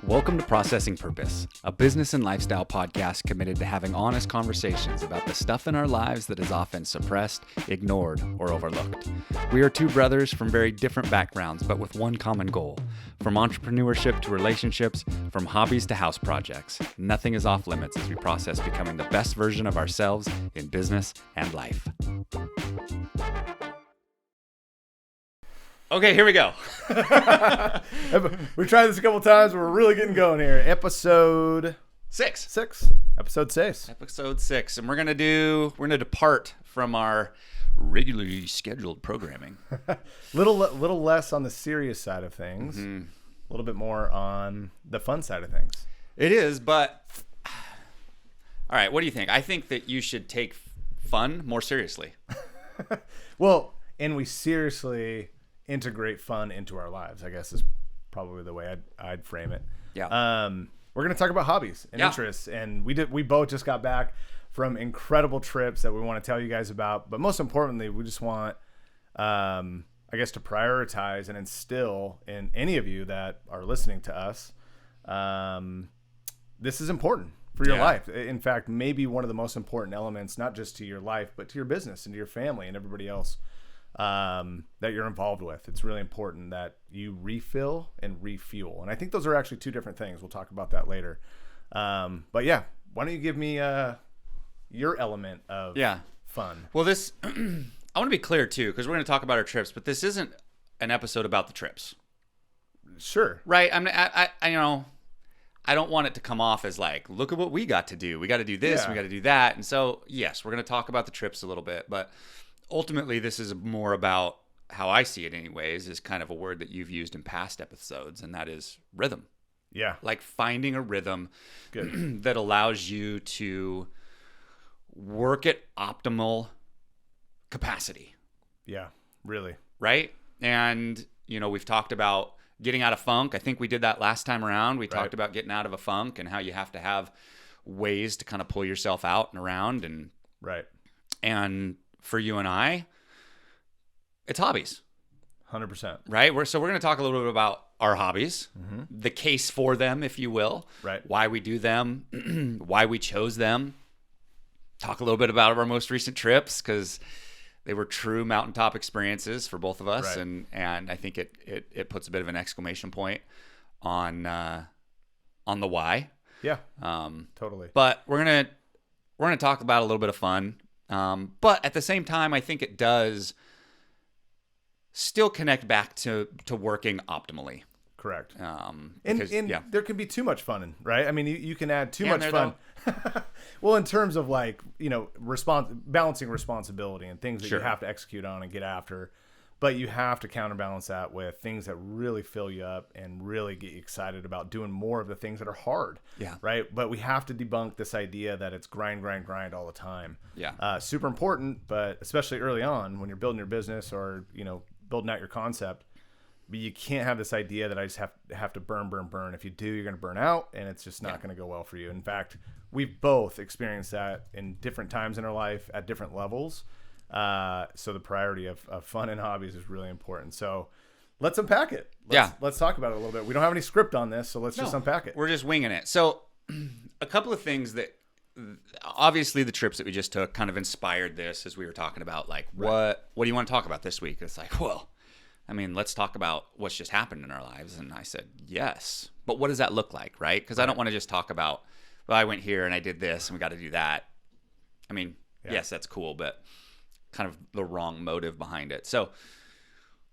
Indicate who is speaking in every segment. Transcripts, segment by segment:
Speaker 1: Welcome to Processing Purpose, a business and lifestyle podcast committed to having honest conversations about the stuff in our lives that is often suppressed, ignored, or overlooked. We are two brothers from very different backgrounds, but with one common goal. From entrepreneurship to relationships, from hobbies to house projects, nothing is off limits as we process becoming the best version of ourselves in business and life. Okay, here we go.
Speaker 2: We tried this a couple times. We're really getting going here. Episode
Speaker 1: 6.
Speaker 2: Episode 6.
Speaker 1: Episode 6. And we're gonna depart from our regularly scheduled programming.
Speaker 2: little less on the serious side of things. Mm-hmm. A little bit more on the fun side of things.
Speaker 1: It is, but all right, what do you think? I think that you should take fun more seriously.
Speaker 2: Well, and we seriously integrate fun into our lives, I guess is probably the way I'd frame it.
Speaker 1: Yeah.
Speaker 2: We're going to talk about hobbies and interests, and we both just got back from incredible trips that we want to tell you guys about, but most importantly, we just want I guess to prioritize and instill in any of you that are listening to us, this is important for your life. In fact, maybe one of the most important elements, not just to your life, but to your business and to your family and everybody else that you're involved with. It's really important that you refill and refuel. And I think those are actually two different things. We'll talk about that later. But yeah, why don't you give me your element of fun?
Speaker 1: Well, this, I want to be clear too, because we're going to talk about our trips, but this isn't an episode about the trips.
Speaker 2: Sure.
Speaker 1: Right. I don't want it to come off as like, look at what we got to do. We got to do this. We got to do that. And so, yes, we're going to talk about the trips a little bit, but ultimately, this is more about how I see it anyways, is kind of a word that you've used in past episodes, and that is rhythm.
Speaker 2: Yeah.
Speaker 1: Like finding a rhythm that allows you to work at optimal capacity.
Speaker 2: Yeah, really.
Speaker 1: Right? And, we've talked about getting out of funk. I think we did that last time around. We talked about getting out of a funk and how you have to have ways to kind of pull yourself out and around. And for you and I, it's hobbies.
Speaker 2: 100%.
Speaker 1: Right? We're going to talk a little bit about our hobbies, the case for them, if you will.
Speaker 2: Right.
Speaker 1: Why we do them, why we chose them. Talk a little bit about our most recent trips, because they were true mountaintop experiences for both of us. Right. And I think it puts a bit of an exclamation point on the why.
Speaker 2: Yeah. Totally.
Speaker 1: But we're going to talk about a little bit of fun. But at the same time, I think it does still connect back to working optimally.
Speaker 2: Correct.
Speaker 1: Because,
Speaker 2: there can be too much fun, right? I mean, you can add too much fun. Well, in terms of like, balancing responsibility and things that you have to execute on and get after, but you have to counterbalance that with things that really fill you up and really get you excited about doing more of the things that are hard.
Speaker 1: Yeah.
Speaker 2: Right. But we have to debunk this idea that it's grind all the time.
Speaker 1: Yeah.
Speaker 2: Super important, but especially early on when you're building your business or, building out your concept. But you can't have this idea that I just have to burn. If you do, you're going to burn out, and it's just not going to go well for you. In fact, we've both experienced that in different times in our life at different levels. So the priority of fun and hobbies is really important. So let's unpack it. Let's talk about it a little bit. We don't have any script on this, so let's just unpack it.
Speaker 1: We're just winging it. So a couple of things that obviously the trips that we just took kind of inspired this, as we were talking about, like, what do you want to talk about this week? It's like, well, I mean, let's talk about what's just happened in our lives. And I said, yes, but what does that look like? Right. Because I don't want to just talk about, well, I went here and I did this and we got to do that. I mean, yes, that's cool, but kind of the wrong motive behind it. So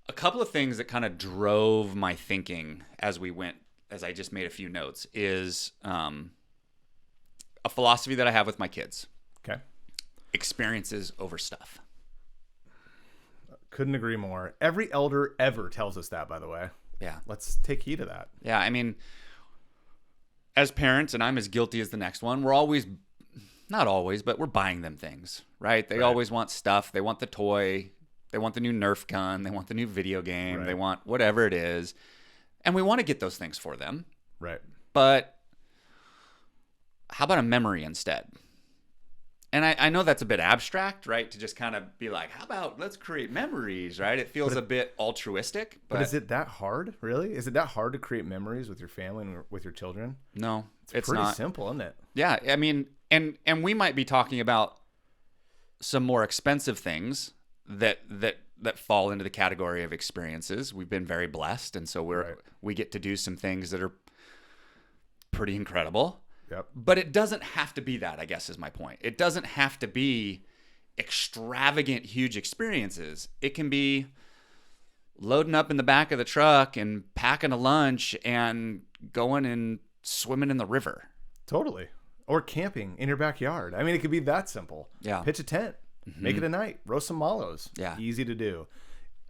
Speaker 1: a couple of things that kind of drove my thinking as I just made a few notes is a philosophy that I have with my kids.
Speaker 2: Okay.
Speaker 1: Experiences over stuff.
Speaker 2: Couldn't agree more. Every elder ever tells us that, by the way.
Speaker 1: Yeah.
Speaker 2: Let's take heed of that.
Speaker 1: Yeah. I mean, as parents, and I'm as guilty as the next one, we're always, not always, but we're buying them things, right? They always want stuff. They want the toy. They want the new Nerf gun. They want the new video game. They want whatever it is. And we want to get those things for them.
Speaker 2: Right.
Speaker 1: But how about a memory instead? And I know that's a bit abstract, right? To just kind of be like, how about let's create memories, right? It feels a bit altruistic.
Speaker 2: But is it that hard, really? Is it that hard to create memories with your family and with your children?
Speaker 1: No, it's
Speaker 2: pretty
Speaker 1: not.
Speaker 2: simple, isn't it?
Speaker 1: Yeah, I mean, and we might be talking about some more expensive things that fall into the category of experiences. We've been very blessed, and so we get to do some things that are pretty incredible.
Speaker 2: Yep.
Speaker 1: But it doesn't have to be that, I guess, is my point. It doesn't have to be extravagant, huge experiences. It can be loading up in the back of the truck and packing a lunch and going and swimming in the river.
Speaker 2: Totally. Or camping in your backyard. I mean, it could be that simple.
Speaker 1: Yeah.
Speaker 2: Pitch a tent. Make it a night. Roast some mallows.
Speaker 1: Yeah.
Speaker 2: Easy to do.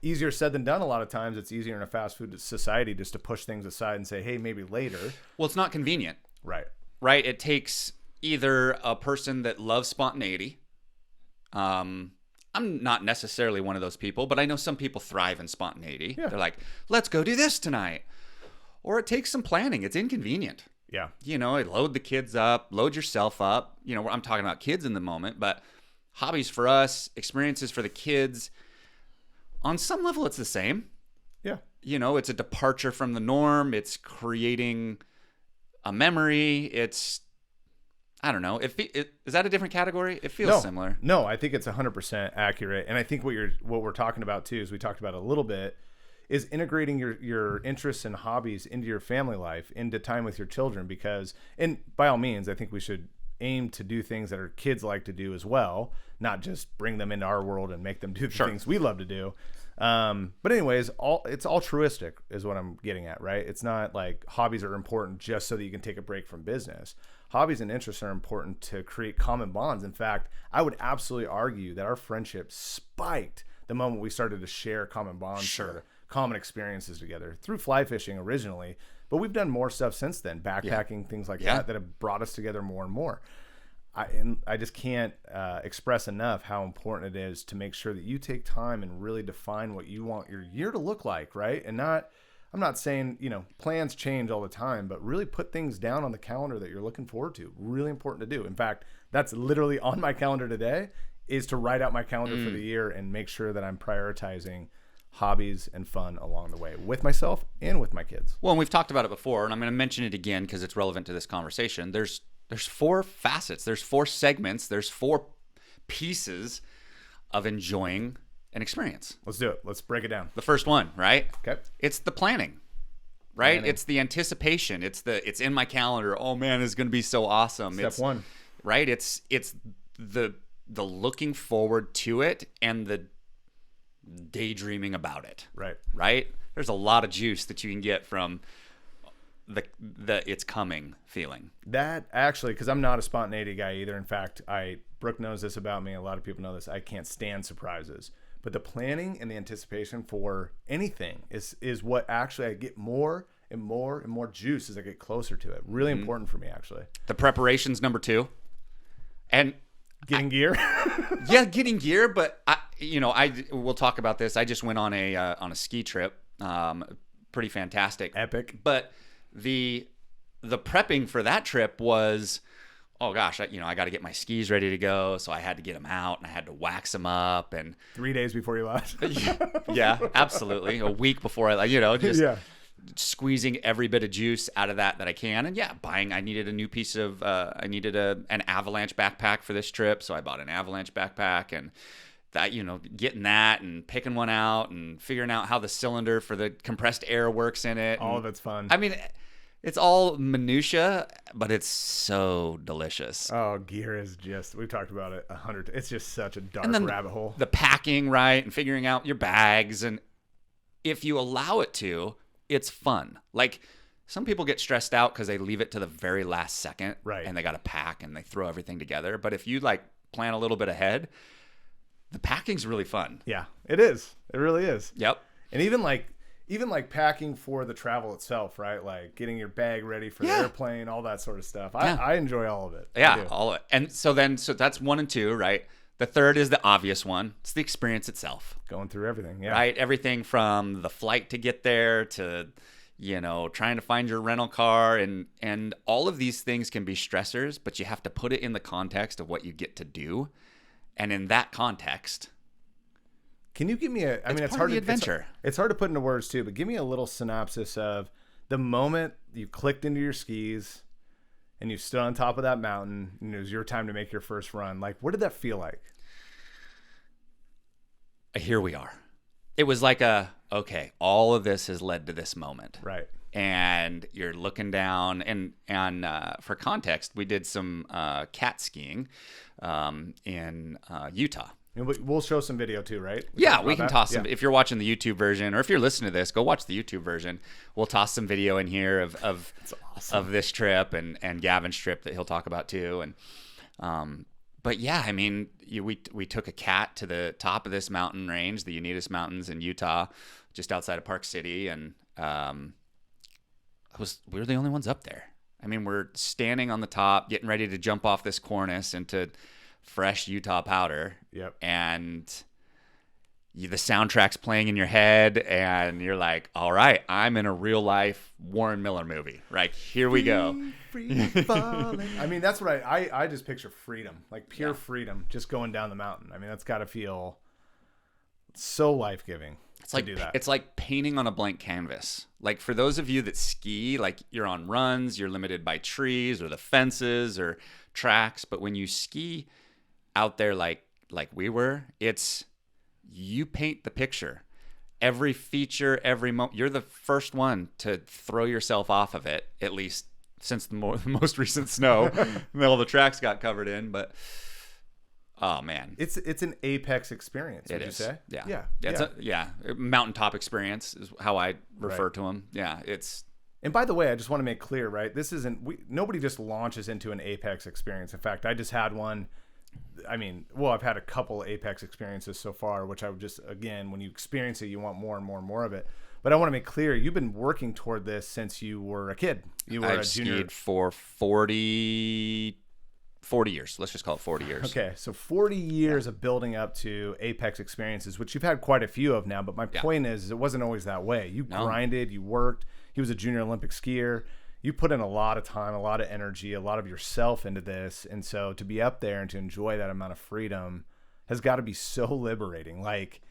Speaker 2: Easier said than done a lot of times. It's easier in a fast food society just to push things aside and say, hey, maybe later.
Speaker 1: Well, it's not convenient.
Speaker 2: Right.
Speaker 1: It takes either a person that loves spontaneity. I'm not necessarily one of those people, but I know some people thrive in spontaneity.
Speaker 2: Yeah.
Speaker 1: They're like, let's go do this tonight. Or it takes some planning. It's inconvenient.
Speaker 2: Yeah.
Speaker 1: Load the kids up, load yourself up. I'm talking about kids in the moment, but hobbies for us, experiences for the kids. On some level, it's the same.
Speaker 2: Yeah.
Speaker 1: It's a departure from the norm. It's creating a memory. It's, I don't know. Is that a different category? It feels similar.
Speaker 2: No, I think it's 100% accurate. And I think what we're talking about too, is we talked about a little bit, is integrating your interests and hobbies into your family life, into time with your children, because, and by all means, I think we should aim to do things that our kids like to do as well, not just bring them into our world and make them do the things we love to do. But anyways, it's altruistic is what I'm getting at, right? It's not like hobbies are important just so that you can take a break from business. Hobbies and interests are important to create common bonds. In fact, I would absolutely argue that our friendship spiked the moment we started to share common bonds, together, common experiences together through fly fishing originally. But we've done more stuff since then, backpacking, things like that have brought us together more and more. I just can't express enough how important it is to make sure that you take time and really define what you want your year to look like, right? And I'm not saying, plans change all the time, but really put things down on the calendar that you're looking forward to. Really important to do. In fact, that's literally on my calendar today, is to write out my calendar for the year and make sure that I'm prioritizing hobbies and fun along the way with myself and with my kids.
Speaker 1: Well, and we've talked about it before, and I'm going to mention it again because it's relevant to this conversation. There's 4 facets. There's 4 segments. There's 4 pieces of enjoying an experience.
Speaker 2: Let's do it. Let's break it down.
Speaker 1: The first one, right?
Speaker 2: Okay.
Speaker 1: It's the planning, right? It's the anticipation. It's in my calendar. Oh man, it's going to be so awesome.
Speaker 2: Step 1.
Speaker 1: Right? It's the looking forward to it and the daydreaming about it. Right? There's a lot of juice that you can get from the it's coming feeling.
Speaker 2: That actually, because I'm not a spontaneity guy either. In fact, Brooke knows this about me. A lot of people know this. I can't stand surprises. But the planning and the anticipation for anything is what actually I get more and more and more juice as I get closer to it. Really important for me, actually.
Speaker 1: The preparation's number 2. And
Speaker 2: getting gear.
Speaker 1: Yeah, getting gear, but we'll talk about this. I just went on a ski trip. Pretty fantastic.
Speaker 2: Epic.
Speaker 1: But the prepping for that trip was, oh gosh, I got to get my skis ready to go, so I had to get them out and I had to wax them up, and
Speaker 2: 3 days before you left.
Speaker 1: Yeah, absolutely. A week before squeezing every bit of juice out of that I can. And I needed a new piece of an avalanche backpack for this trip, so I bought an avalanche backpack, and that, getting that and picking one out and figuring out how the cylinder for the compressed air works in it.
Speaker 2: All of it's fun.
Speaker 1: I mean, it's all minutia, but it's so delicious.
Speaker 2: Oh, gear is just, we've talked about it 100. It's just such a dark rabbit hole.
Speaker 1: The packing, right, and figuring out your bags. And if you allow it to, it's fun. Like, some people get stressed out because they leave it to the very last second.
Speaker 2: Right.
Speaker 1: And they got to pack and they throw everything together. But if you plan a little bit ahead, the packing's really fun.
Speaker 2: Yeah, it is. It really is.
Speaker 1: Yep.
Speaker 2: And even packing for the travel itself, right? Like getting your bag ready for the airplane, all that sort of stuff. I enjoy all of it.
Speaker 1: Yeah, all of it. And so that's 1 and 2, right? The third is the obvious one. It's the experience itself.
Speaker 2: Going through everything, yeah.
Speaker 1: Right? Everything from the flight to get there to, trying to find your rental car, and all of these things can be stressors, but you have to put it in the context of what you get to do. And in that context,
Speaker 2: can you give me it's hard
Speaker 1: to adventure.
Speaker 2: It's hard to put into words too, but give me a little synopsis of the moment you clicked into your skis and you stood on top of that mountain and it was your time to make your first run. Like, what did that feel like?
Speaker 1: Here we are. It was like okay, all of this has led to this moment.
Speaker 2: Right.
Speaker 1: And you're looking down, and for context, we did some cat skiing in Utah.
Speaker 2: And we'll show some video too, right?
Speaker 1: We can toss some. If you're watching the YouTube version, or if you're listening to this, go watch the YouTube version. We'll toss some video in here of
Speaker 2: awesome.
Speaker 1: of this trip and Gavin's trip that he'll talk about too. And but yeah, I mean, we took a cat to the top of this mountain range, the Unitas Mountains in Utah, just outside of Park City, and we were the only ones up there. I mean, we're standing on the top, getting ready to jump off this cornice into fresh Utah powder.
Speaker 2: Yep. And
Speaker 1: the soundtrack's playing in your head, and you're like, all right, I'm in a real life Warren Miller movie. Right, here we go.
Speaker 2: Free falling. I mean, that's what I just picture freedom, like pure freedom, just going down the mountain. I mean, that's got to feel so life-giving.
Speaker 1: It's like painting on a blank canvas. Like, for those of you that ski, like, you're on runs, you're limited by trees or the fences or tracks. But when you ski out there like we were, you paint the picture. Every feature, every moment, you're the first one to throw yourself off of it, at least since the most recent snow. All the tracks got covered in, but oh man,
Speaker 2: it's an apex experience. Would you say?
Speaker 1: Yeah. Mountaintop experience is how I refer to them. Yeah, it's.
Speaker 2: And by the way, I just want to make clear, right? This isn't. Nobody just launches into an apex experience. In fact, I just had one. I mean, I've had a couple apex experiences so far, which I would just, again, when you experience it, you want more and more and more of it. But I want to make clear, you've been working toward this since you were a kid. You were
Speaker 1: I've
Speaker 2: a junior.
Speaker 1: Skied for 40 years. Let's just call it 40 years.
Speaker 2: Okay, so 40 years of building up to apex experiences, which you've had quite a few of now. But my point is, it wasn't always that way. You grinded, you worked. He was a junior Olympic skier. You put in a lot of time, a lot of energy, a lot of yourself into this. And so to be up there and to enjoy that amount of freedom has got to be so liberating. Like,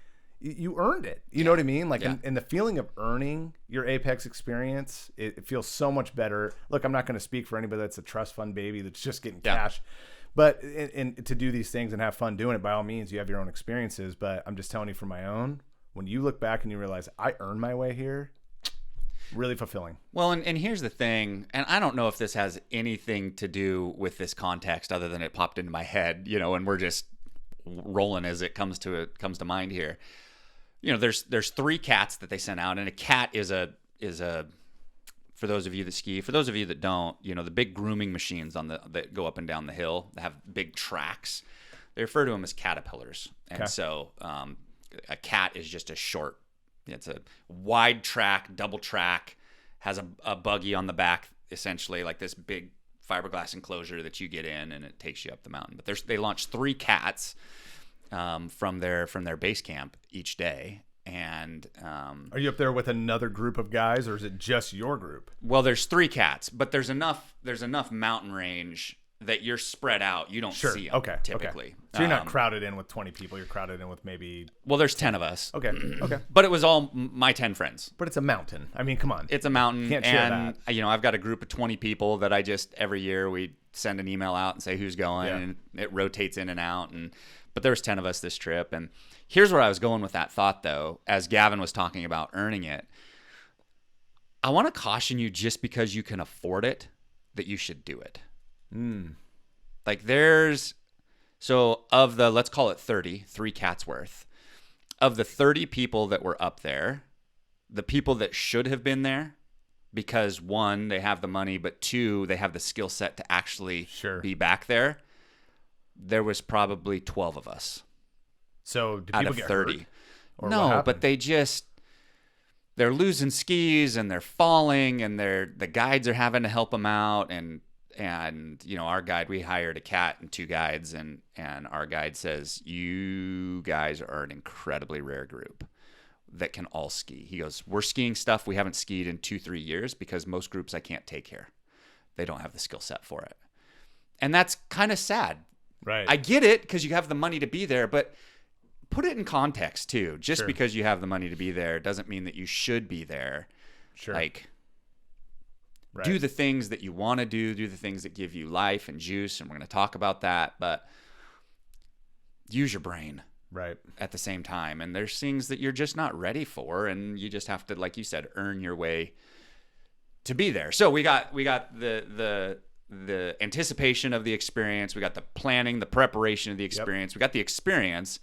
Speaker 2: you earned it. You know what I mean? Like, and the feeling of earning your apex experience, it feels so much better. Look, I'm not going to speak for anybody that's a trust fund baby that's just getting cash. But and to do these things and have fun doing it, by all means, you have your own experiences. But I'm just telling you from my own, when you look back and you realize I earned my way here, really fulfilling.
Speaker 1: Well, and here's the thing, and I don't know if this has anything to do with this context other than it popped into my head, and we're just rolling as it comes to mind here. There's 3 cats that they sent out, and a cat is a for those of you that ski, for those of you that don't, the big grooming machines that go up and down the hill that have big tracks. They refer to them as caterpillars. And so a cat is just it's a wide track, double track, has a buggy on the back, essentially like this big fiberglass enclosure that you get in, and it takes you up the mountain. But they launch 3 cats from their base camp each day. And
Speaker 2: are you up there with another group of guys, or is it just your group?
Speaker 1: Well, there's 3 cats, but there's enough mountain range that you're spread out. You don't see them typically.
Speaker 2: So you're not crowded in with 20 people. You're crowded in with maybe...
Speaker 1: Well, there's 10 of us.
Speaker 2: Okay.
Speaker 1: But it was all my 10 friends.
Speaker 2: But it's a mountain. I mean, come on.
Speaker 1: It's a mountain.
Speaker 2: Can't share that.
Speaker 1: I've got a group of 20 people that I just, every year we send an email out and say who's going, and it rotates in and out. But there was 10 of us this trip. And here's where I was going with that thought, though, as Gavin was talking about earning it. I want to caution you, just because you can afford it, that you should do it. Like, so of the, let's call it 3 cats worth, of the 30 people that were up there, the people that should have been there, because 1, they have the money, but 2, they have the skill set to actually be back there, there was probably 12 of us.
Speaker 2: So did
Speaker 1: out
Speaker 2: people
Speaker 1: of
Speaker 2: get
Speaker 1: 30
Speaker 2: hurt? Or
Speaker 1: no, but they're losing skis, and they're falling, and the guides are having to help them out. And our guide, we hired a cat and 2 guides, and our guide says, you guys are an incredibly rare group. that can all ski. He goes, we're skiing stuff we haven't skied in 2-3 years because most groups I can't take here. They don't have the skill set for it. And that's kind of sad.
Speaker 2: Right.
Speaker 1: I get it because you have the money to be there, but put it in context too. Just
Speaker 2: Sure.
Speaker 1: because you have the money to be there doesn't mean that you should be there.
Speaker 2: Sure.
Speaker 1: Like,
Speaker 2: right.
Speaker 1: do the things that you want to do the things that give you life and juice, and we're going to talk about that, but use your brain.
Speaker 2: Right.
Speaker 1: At the same time. And there's things that you're just not ready for, and you just have to, like you said, earn your way to be there. So we got the anticipation of the experience, we got the planning, the preparation of the experience, we got the experience,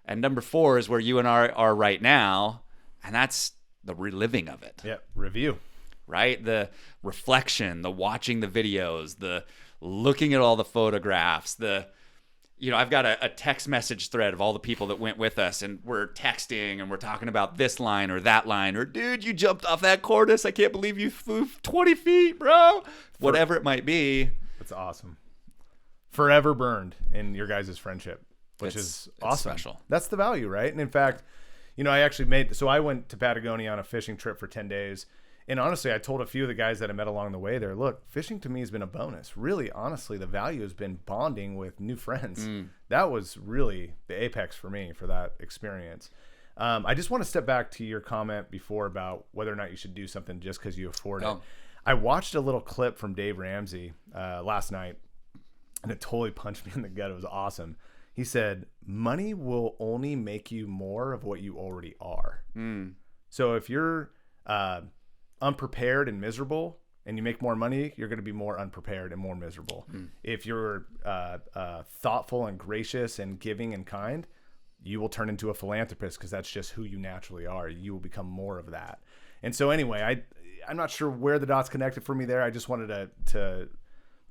Speaker 1: and number 4 is where you and I are right now, and that's the reliving of it.
Speaker 2: Yeah. Review.
Speaker 1: Right? The reflection, the watching the videos, the looking at all the photographs, I've got a text message thread of all the people that went with us, and we're texting and we're talking about this line or that line, or dude, you jumped off that cornice. I can't believe you flew 20 feet, bro. Whatever it might be.
Speaker 2: That's awesome. Forever burned in your guys' friendship, which is awesome.
Speaker 1: Special.
Speaker 2: That's the value, right? And in fact, I went to Patagonia on a fishing trip for 10 days. And honestly, I told a few of the guys that I met along the way there, look, fishing to me has been a bonus. Really, honestly, the value has been bonding with new friends. That was really the apex for me for that experience. I just want to step back to your comment before about whether or not you should do something just because you afford it. I watched a little clip from Dave Ramsey last night, and it totally punched me in the gut. It was awesome. He said, money will only make you more of what you already are. So if you're unprepared and miserable and you make more money, you're going to be more unprepared and more miserable. If you're thoughtful and gracious and giving and kind, you will turn into a philanthropist because that's just who you naturally are. You will become more of that. And so anyway, I'm not sure where the dots connected for me there. I just wanted to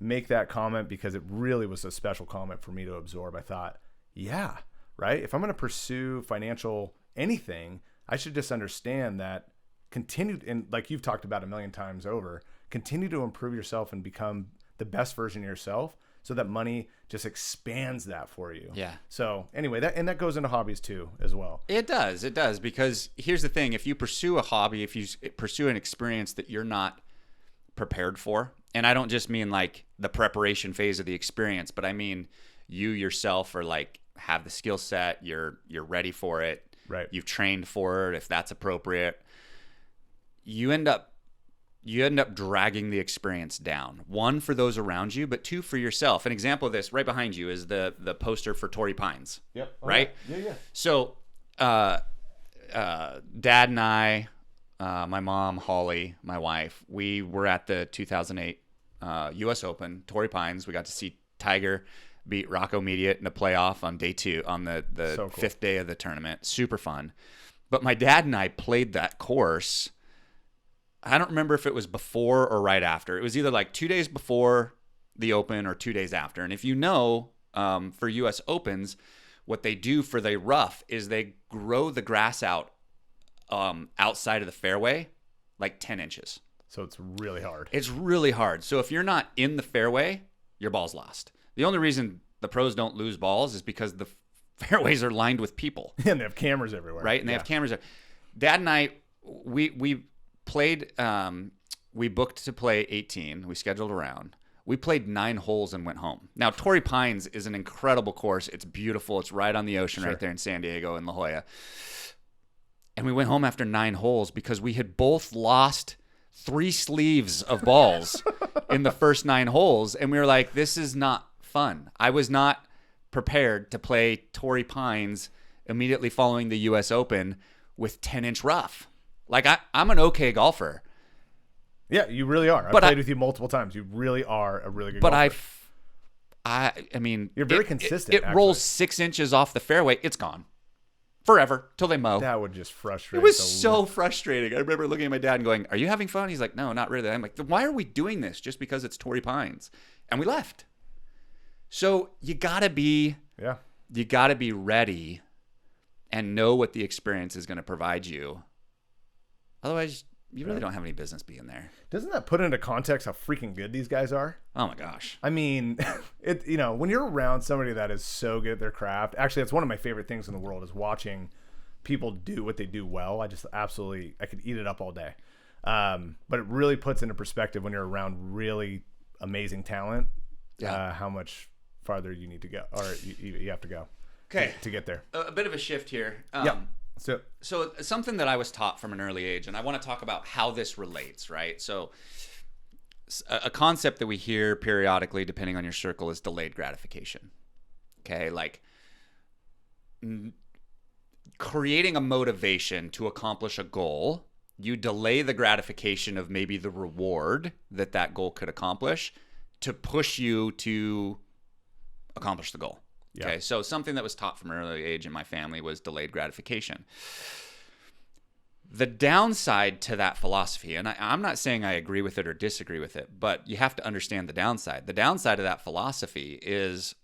Speaker 2: make that comment because it really was a special comment for me to absorb. I thought, yeah, right. If I'm going to pursue financial anything, I should just understand that continue, and like you've talked about a million times over, continue to improve yourself and become the best version of yourself so that money just expands that for you.
Speaker 1: Yeah.
Speaker 2: So anyway, that goes into hobbies too as well.
Speaker 1: It does, because here's the thing. If you pursue a hobby, if you pursue an experience that you're not prepared for, and I don't just mean like the preparation phase of the experience, but I mean you yourself are like have the skill set, you're ready for it,
Speaker 2: right?
Speaker 1: You've trained for it if that's appropriate. You end up dragging the experience down. 1, for those around you, but 2, for yourself. An example of this right behind you is the poster for Torrey Pines.
Speaker 2: Yep. Oh,
Speaker 1: right?
Speaker 2: Yeah.
Speaker 1: So Dad and I, my mom, Holly, my wife, we were at the 2008 U.S. Open, Torrey Pines. We got to see Tiger beat Rocco Mediate in the playoff on day 2, on the so cool. 5th day of the tournament. Super fun. But my dad and I played that course. I don't remember if it was before or right after. It was either like 2 days before the Open or 2 days after. And if you know, for U.S. Opens, what they do for the rough is they grow the grass out outside of the fairway like 10 inches.
Speaker 2: So it's really hard.
Speaker 1: It's really hard. So if you're not in the fairway, your ball's lost. The only reason the pros don't lose balls is because the fairways are lined with people.
Speaker 2: And they have cameras everywhere.
Speaker 1: Right? And they have cameras. Dad and I, we played, we booked to play 18. We scheduled around. We played 9 holes and went home. Now, Torrey Pines is an incredible course. It's beautiful. It's right on the ocean right there in San Diego in La Jolla. And we went home after 9 holes because we had both lost 3 sleeves of balls in the first 9 holes. And we were like, this is not fun. I was not prepared to play Torrey Pines immediately following the U.S. Open with 10-inch rough. Like, I'm an okay golfer.
Speaker 2: Yeah, you really are. I've played with you multiple times. You really are a really good golfer.
Speaker 1: But I mean,
Speaker 2: you're very consistent.
Speaker 1: It rolls 6 inches off the fairway. It's gone forever till they mow.
Speaker 2: That would just frustrate.
Speaker 1: It was so frustrating. I remember looking at my dad and going, "Are you having fun?" He's like, "No, not really." I'm like, "Why are we doing this? Just because it's Torrey Pines?" And we left. So you gotta be ready and know what the experience is going to provide you. Otherwise, you really don't have any business being there.
Speaker 2: Doesn't that put into context how freaking good these guys are?
Speaker 1: Oh my gosh.
Speaker 2: I mean, when you're around somebody that is so good at their craft, actually, it's one of my favorite things in the world is watching people do what they do well, I could eat it up all day. But it really puts into perspective when you're around really amazing talent, how much farther you need to go, or you have to go to get there.
Speaker 1: A bit of a shift here. So something that I was taught from an early age, and I want to talk about how this relates, right? So a concept that we hear periodically, depending on your circle, is delayed gratification. Okay, like creating a motivation to accomplish a goal, you delay the gratification of maybe the reward that goal could accomplish to push you to accomplish the goal. Okay,
Speaker 2: Yeah.
Speaker 1: so something that was taught from an early age in my family was delayed gratification. The downside to that philosophy, and I'm not saying I agree with it or disagree with it, but you have to understand the downside. The downside of that philosophy is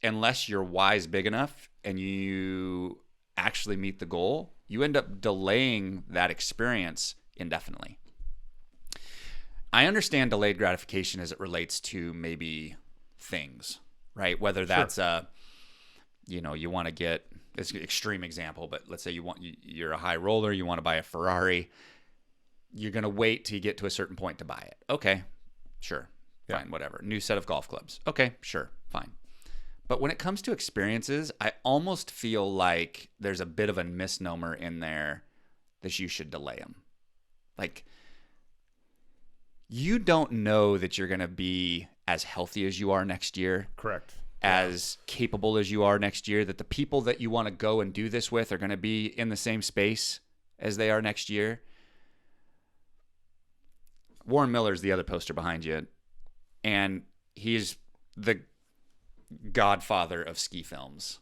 Speaker 1: unless you're wise big enough and you actually meet the goal, you end up delaying that experience indefinitely. I understand delayed gratification as it relates to maybe things, right? Whether that's you want to get, it's an extreme example, but let's say you're a high roller, you want to buy a Ferrari, you're going to wait till you get to a certain point to buy it. Okay, sure, fine, whatever. New set of golf clubs. Okay, sure, fine. But when it comes to experiences, I almost feel like there's a bit of a misnomer in there that you should delay them. Like, you don't know that you're going to be as healthy as you are next year.
Speaker 2: Correct.
Speaker 1: As capable as you are next year, that the people that you want to go and do this with are going to be in the same space as they are next year. Warren Miller's the other poster behind you, and he's the godfather of ski films.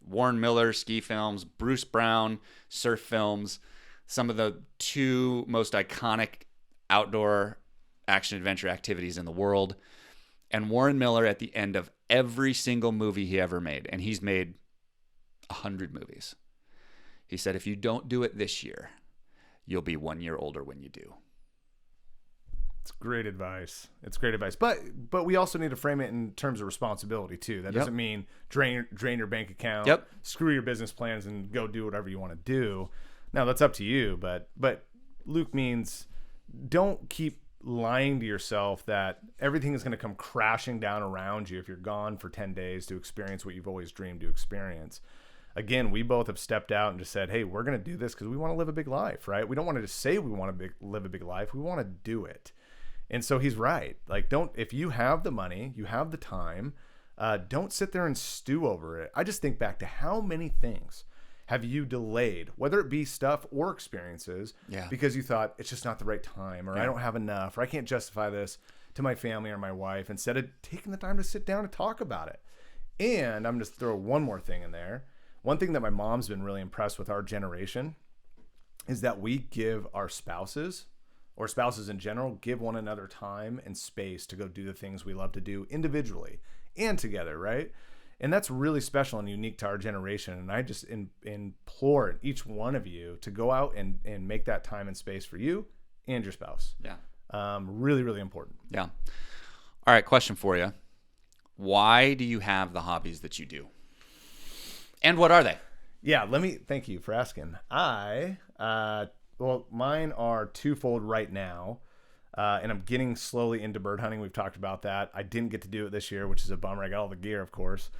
Speaker 1: Warren Miller, ski films, Bruce Brown, surf films, some of the two most iconic outdoor action-adventure activities in the world. And Warren Miller, at the end of every single movie he ever made, and he's made 100 movies, he said, if you don't do it this year, you'll be 1 year older when you do.
Speaker 2: It's great advice. But we also need to frame it in terms of responsibility too. That doesn't mean drain your bank account, screw your business plans, and go do whatever you want to do. Now that's up to you. But Luke means don't keep lying to yourself that everything is going to come crashing down around you if you're gone for 10 days to experience what you've always dreamed to experience. Again, we both have stepped out and just said, hey, we're going to do this because we want to live a big life, right? We don't want to just say we want to live a big life. We want to do it. And so he's right. Like, if you have the money, you have the time, don't sit there and stew over it. I just think back to how many things have you delayed, whether it be stuff or experiences, because you thought it's just not the right time, or I don't have enough, or I can't justify this to my family or my wife, instead of taking the time to sit down and talk about it. And I'm just throw one more thing in there. One thing that my mom's been really impressed with our generation is that we give our spouses, or spouses in general, give one another time and space to go do the things we love to do individually and together, right? And that's really special and unique to our generation. And I just implore each one of you to go out and make that time and space for you and your spouse. Yeah. Really, really important.
Speaker 1: Yeah. All right, question for you. Why do you have the hobbies that you do? And what are they?
Speaker 2: Yeah, thank you for asking. Well, mine are twofold right now. And I'm getting slowly into bird hunting. We've talked about that. I didn't get to do it this year, which is a bummer. I got all the gear, of course.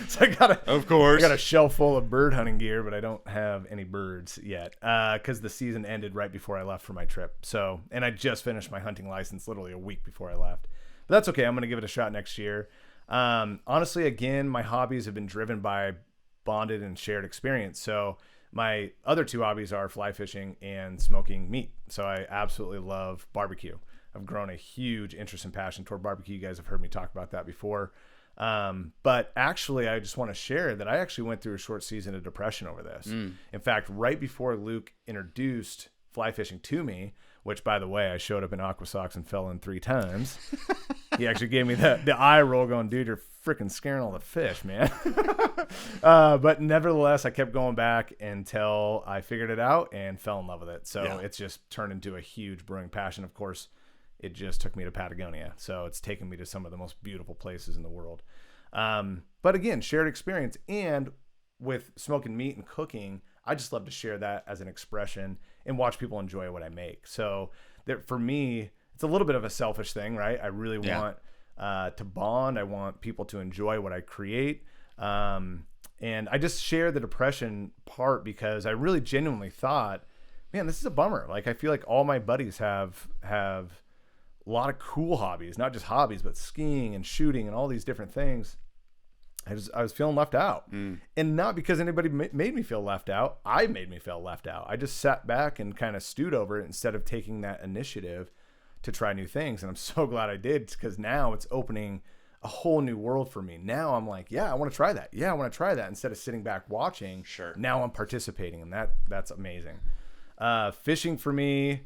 Speaker 2: So I got a shelf full of bird hunting gear, but I don't have any birds yet because the season ended right before I left for my trip. So, and I just finished my hunting license literally a week before I left. But that's okay. I'm going to give it a shot next year. Honestly, again, my hobbies have been driven by bonded and shared experience. So my other two hobbies are fly fishing and smoking meat. So I absolutely love barbecue. I've grown a huge interest and passion toward barbecue. You guys have heard me talk about that before. But actually, I just want to share that I actually went through a short season of depression over this. In fact, right before Luke introduced fly fishing to me, which, by the way, I showed up in aqua socks and fell in 3 times. He actually gave me the eye roll going, dude, you're freaking scaring all the fish, man. But nevertheless, I kept going back until I figured it out and fell in love with it. So it's just turned into a huge brewing passion. Of course, it just took me to Patagonia. So it's taken me to some of the most beautiful places in the world. But again, shared experience. And with smoking meat and cooking, I just love to share that as an expression and watch people enjoy what I make. So for me, it's a little bit of a selfish thing, right? I really want to bond. I want people to enjoy what I create. And I just share the depression part because I really genuinely thought, man, this is a bummer. Like, I feel like all my buddies have a lot of cool hobbies, not just hobbies, but skiing and shooting and all these different things. I was feeling left out, and not because anybody made me feel left out. I made me feel left out. I just sat back and kind of stewed over it instead of taking that initiative to try new things. And I'm so glad I did, because now it's opening a whole new world for me. Now I'm like, yeah, I want to try that. Yeah, I want to try that. Instead of sitting back watching,
Speaker 1: sure.
Speaker 2: Now I'm participating, and that's amazing. Fishing for me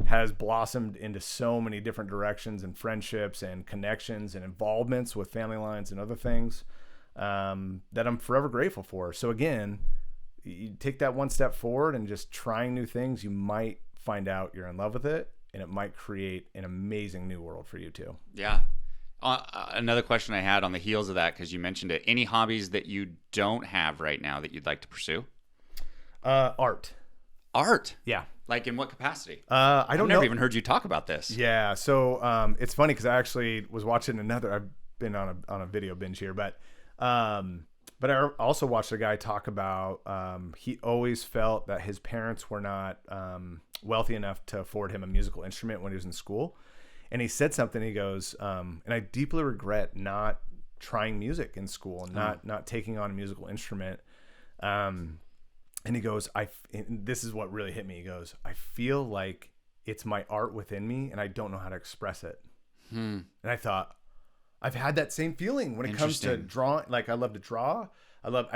Speaker 2: has blossomed into so many different directions and friendships and connections and involvements with family lines and other things. That I'm forever grateful for. So again, you take that one step forward and just trying new things, you might find out you're in love with it, and it might create an amazing new world for you too.
Speaker 1: Yeah. Another question I had on the heels of that, because you mentioned it, any hobbies that you don't have right now that you'd like to pursue?
Speaker 2: Art. Yeah.
Speaker 1: Like, in what capacity?
Speaker 2: I've
Speaker 1: never even heard you talk about this.
Speaker 2: Yeah. So, it's funny because I actually was watching I've been on a video binge here, but I also watched a guy talk about, he always felt that his parents were not, wealthy enough to afford him a musical instrument when he was in school. And he said something, he goes, and I deeply regret not trying music in school and not taking on a musical instrument. And he goes, and this is what really hit me. He goes, I feel like it's my art within me and I don't know how to express it. And I thought, I've had that same feeling when it comes to drawing. Like, I love to draw. I'm not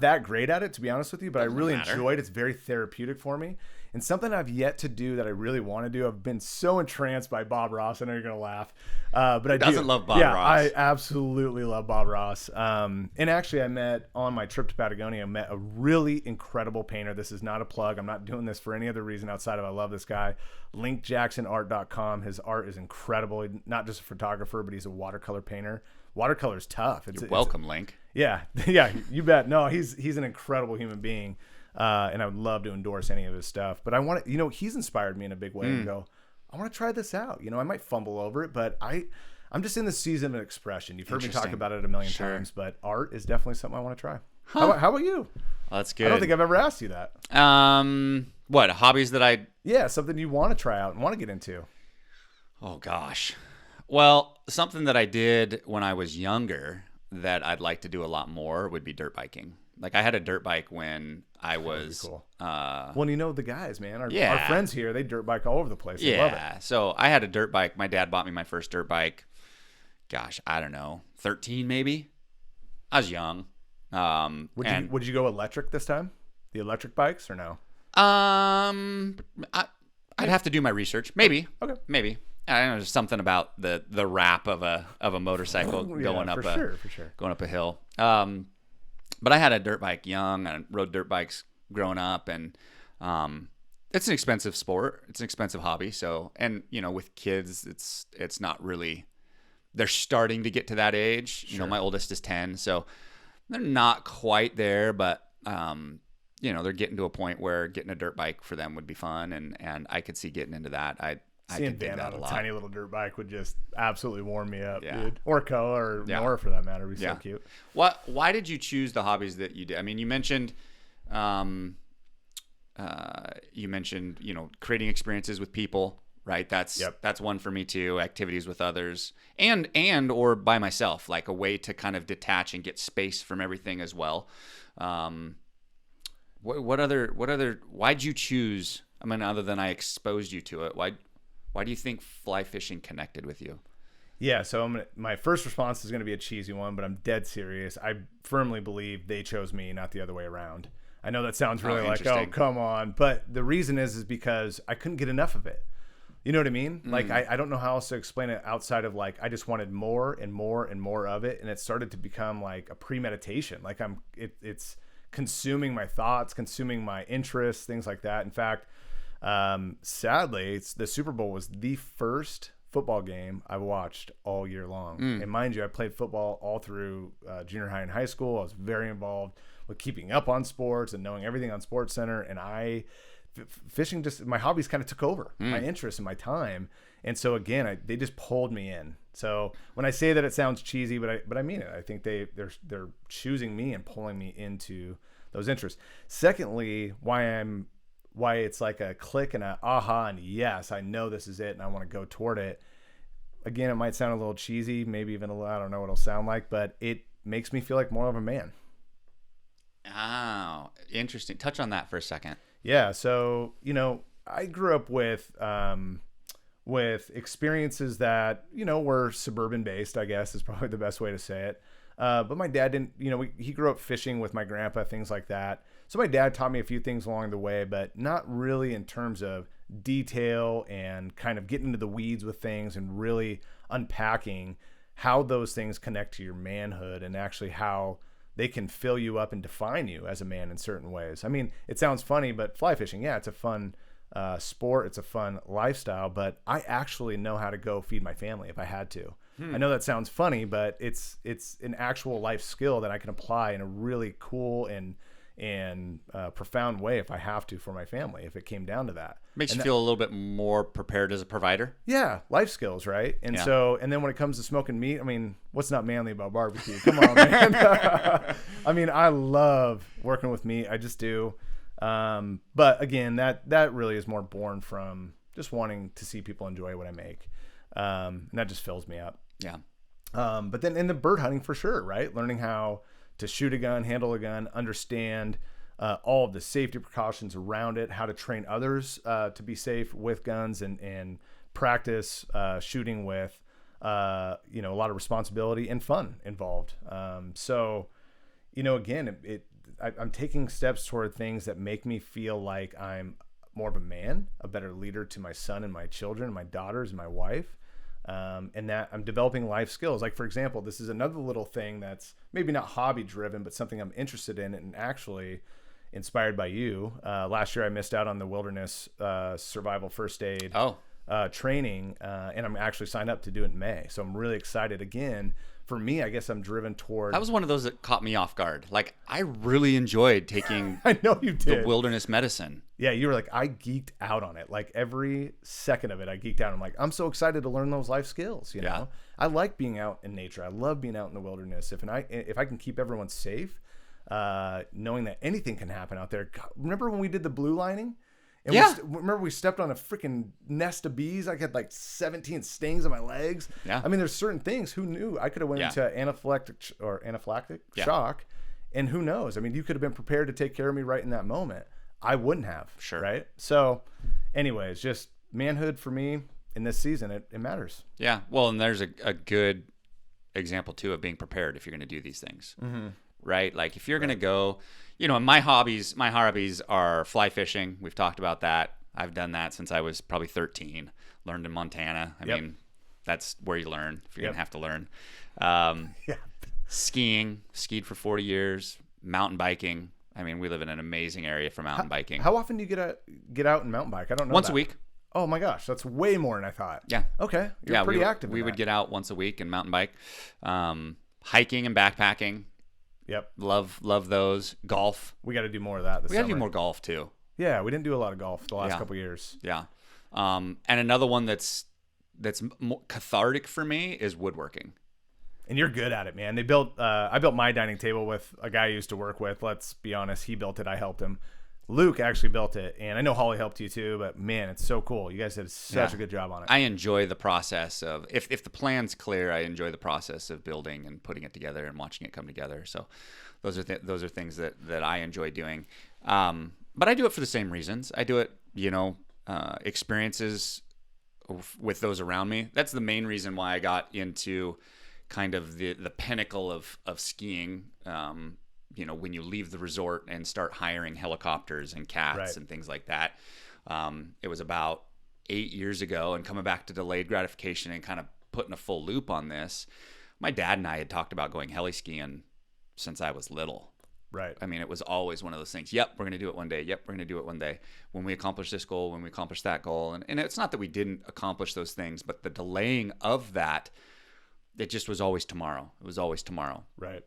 Speaker 2: that great at it, to be honest with you, but I really enjoy it. It's very therapeutic for me. And something I've yet to do that I really want to do. I've been so entranced by Bob Ross. I know you're going to laugh. But I
Speaker 1: doesn't love Bob Ross.
Speaker 2: I absolutely love Bob Ross. And actually, I met on my trip to Patagonia, I met a really incredible painter. This is not a plug. I'm not doing this for any other reason outside of I love this guy. LinkJacksonArt.com. His art is incredible. He's not just a photographer, but he's a watercolor painter. Watercolor is tough.
Speaker 1: You're welcome, Link.
Speaker 2: Yeah, you bet. No, he's an incredible human being, and I would love to endorse any of his stuff. But I want to, he's inspired me in a big way and go, I want to try this out. I might fumble over it, but I'm just in the season of expression. You've heard me talk about it a million times, but art is definitely something I want to try. Huh. How about you?
Speaker 1: Well, that's good.
Speaker 2: I don't think I've ever asked you that.
Speaker 1: What hobbies that I?
Speaker 2: Yeah, something you want to try out and want to get into.
Speaker 1: Oh gosh. Well, something that I did when I was younger that I'd like to do a lot more would be dirt biking. Like, I had a dirt bike when I was
Speaker 2: cool. Well, the guys, man, our friends here, they dirt bike all over the place.
Speaker 1: Yeah.
Speaker 2: They love it.
Speaker 1: So I had a dirt bike. My dad bought me my first dirt bike. Gosh, I don't know, 13 maybe. I was young.
Speaker 2: Would you go electric this time? The electric bikes or no?
Speaker 1: I'd have to do my research. Maybe.
Speaker 2: Okay.
Speaker 1: Maybe. I don't know, there's something about the wrap of a motorcycle going up
Speaker 2: for sure.
Speaker 1: Going up a hill. But I had a dirt bike young. I rode dirt bikes growing up, and it's an expensive sport. It's an expensive hobby. So, and with kids, it's not really. They're starting to get to that age.
Speaker 2: Sure.
Speaker 1: My oldest is 10, so they're not quite there, but they're getting to a point where getting a dirt bike for them would be fun, and I could see getting into that.
Speaker 2: Seeing Dan on a tiny little dirt bike would just absolutely warm me up,
Speaker 1: yeah.
Speaker 2: dude. Or Koa or Nora for that matter would be so cute.
Speaker 1: Why did you choose the hobbies that you did? I mean, you mentioned, creating experiences with people, right? That's one for me too. Activities with others, and or by myself, like a way to kind of detach and get space from everything as well. Why'd you choose? I mean, other than I exposed you to it, why do you think fly fishing connected with you?
Speaker 2: Yeah, so my first response is going to be a cheesy one, but I'm dead serious. I firmly believe they chose me, not the other way around. I know that sounds really like, oh, come on. But the reason is because I couldn't get enough of it. You know what I mean? Like, I don't know how else to explain it outside of, like, I just wanted more and more and more of it. And it started to become like a premeditation. Like, it's consuming my thoughts, consuming my interests, things like that. In fact, sadly, the Super Bowl was the first football game I've watched all year long. And mind you, I played football all through junior high and high school. I was very involved with keeping up on sports and knowing everything on Sports Center. And fishing, just my hobbies kind of took over my interest and my time. And so again, they just pulled me in. So when I say that, it sounds cheesy, but I mean it. I think they're choosing me and pulling me into those interests. Secondly, why it's like a click and a aha and yes, I know this is it and I want to go toward it. Again, it might sound a little cheesy, maybe even I don't know what it'll sound like, but it makes me feel like more of a man.
Speaker 1: Oh, interesting. Touch on that for a second.
Speaker 2: Yeah. So, I grew up with experiences that, were suburban based, I guess is probably the best way to say it. But my dad didn't, he grew up fishing with my grandpa, things like that. So my dad taught me a few things along the way, but not really in terms of detail and kind of getting into the weeds with things and really unpacking how those things connect to your manhood and actually how they can fill you up and define you as a man in certain ways. I mean, it sounds funny, but fly fishing, yeah, it's a fun sport. It's a fun lifestyle, but I actually know how to go feed my family if I had to. I know that sounds funny, but it's an actual life skill that I can apply in a really cool and profound way if I have to for my family, if it came down to that.
Speaker 1: Makes you feel a little bit more prepared as a provider.
Speaker 2: Yeah, life skills, right? And so, and then when it comes to smoking meat, I mean, what's not manly about barbecue? Come on, man. I mean, I love working with meat. I just do. But again, that really is more born from just wanting to see people enjoy what I make. And that just fills me up.
Speaker 1: Yeah.
Speaker 2: But then in the bird hunting for sure, right? Learning how to shoot a gun, handle a gun, understand all of the safety precautions around it, how to train others to be safe with guns and practice shooting with, a lot of responsibility and fun involved. So, again, I'm taking steps toward things that make me feel like I'm more of a man, a better leader to my son and my children, my daughters and my wife. And that I'm developing life skills. Like, for example, this is another little thing that's maybe not hobby driven, but something I'm interested in and actually inspired by you. Last year I missed out on the wilderness survival first aid training, and I'm actually signed up to do it in May. So I'm really excited. Again, for me, I guess I'm driven toward...
Speaker 1: That was one of those that caught me off guard. Like, I really enjoyed taking
Speaker 2: I know you did.
Speaker 1: the wilderness medicine.
Speaker 2: Yeah, you were like, I geeked out on it. Like, every second of it, I geeked out. I'm like, I'm so excited to learn those life skills, you know? I like being out in nature. I love being out in the wilderness. If I can keep everyone safe, knowing that anything can happen out there. God, remember when we did the blue lining? And remember we stepped on a freaking nest of bees? I had like 17 stings on my legs. Yeah. I mean, there's certain things. Who knew? I could have went into anaphylactic shock, and who knows? I mean, you could have been prepared to take care of me right in that moment. I wouldn't have.
Speaker 1: Sure.
Speaker 2: Right? So, anyways, just manhood for me in this season, it matters. Yeah.
Speaker 1: Well, and there's a good example, too, of being prepared if you're going to do these things. Mm-hmm. Right? Like, if you're going to go... my hobbies are fly fishing. We've talked about that. I've done that since I was probably 13. Learned in Montana. I mean, that's where you learn if you're going to have to learn. Skied for 40 years. Mountain biking. I mean, we live in an amazing area for mountain biking.
Speaker 2: How often do you get out and mountain bike? I don't know.
Speaker 1: Once a week.
Speaker 2: Oh my gosh, that's way more than I thought.
Speaker 1: Yeah.
Speaker 2: Okay. You're pretty active.
Speaker 1: We would get out once a week and mountain bike. Hiking and backpacking.
Speaker 2: Yep.
Speaker 1: Love those. Golf.
Speaker 2: We got to do more of that this summer.
Speaker 1: We got to do more golf too.
Speaker 2: Yeah, we didn't do a lot of golf the last couple of years.
Speaker 1: Yeah. And another one that's more cathartic for me is woodworking.
Speaker 2: And you're good at it, man. I built my dining table with a guy I used to work with. Let's be honest, he built it. I helped him. Luke actually built it, and I know Holly helped you too, but man, it's so cool. You guys did such a good job on it.
Speaker 1: I enjoy the process of, if the plan's clear, I enjoy the process of building and putting it together and watching it come together. So those are things that I enjoy doing. But I do it for the same reasons. I do it, experiences with those around me. That's the main reason why I got into kind of the pinnacle of skiing. When you leave the resort and start hiring helicopters and cats and things like that. It was about 8 years ago, and coming back to delayed gratification and kind of putting a full loop on this. My dad and I had talked about going heli skiing since I was little.
Speaker 2: Right.
Speaker 1: I mean, it was always one of those things. Yep, we're going to do it one day. Yep, we're going to do it one day. When we accomplish this goal, when we accomplish that goal. And it's not that we didn't accomplish those things, but the delaying of that, it just was always tomorrow. It was always tomorrow.
Speaker 2: Right.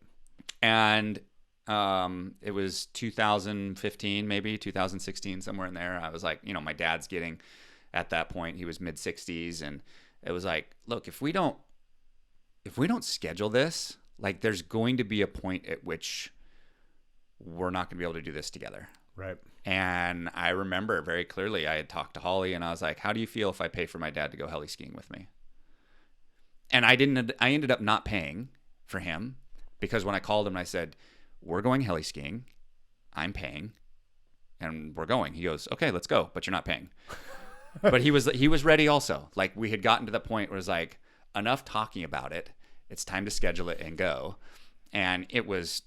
Speaker 1: And it was 2015, maybe 2016, somewhere in there. I was like, my dad's getting, at that point, he was mid 60s. And it was like, look, if we don't schedule this, like there's going to be a point at which we're not going to be able to do this together.
Speaker 2: Right.
Speaker 1: And I remember very clearly, I had talked to Holly and I was like, how do you feel if I pay for my dad to go heli skiing with me? And I ended up not paying for him, because when I called him and I said, we're going heli skiing, I'm paying, and we're going. He goes, okay, let's go, but you're not paying. But he was ready also. Like, we had gotten to the point where it was like, enough talking about it. It's time to schedule it and go. And it was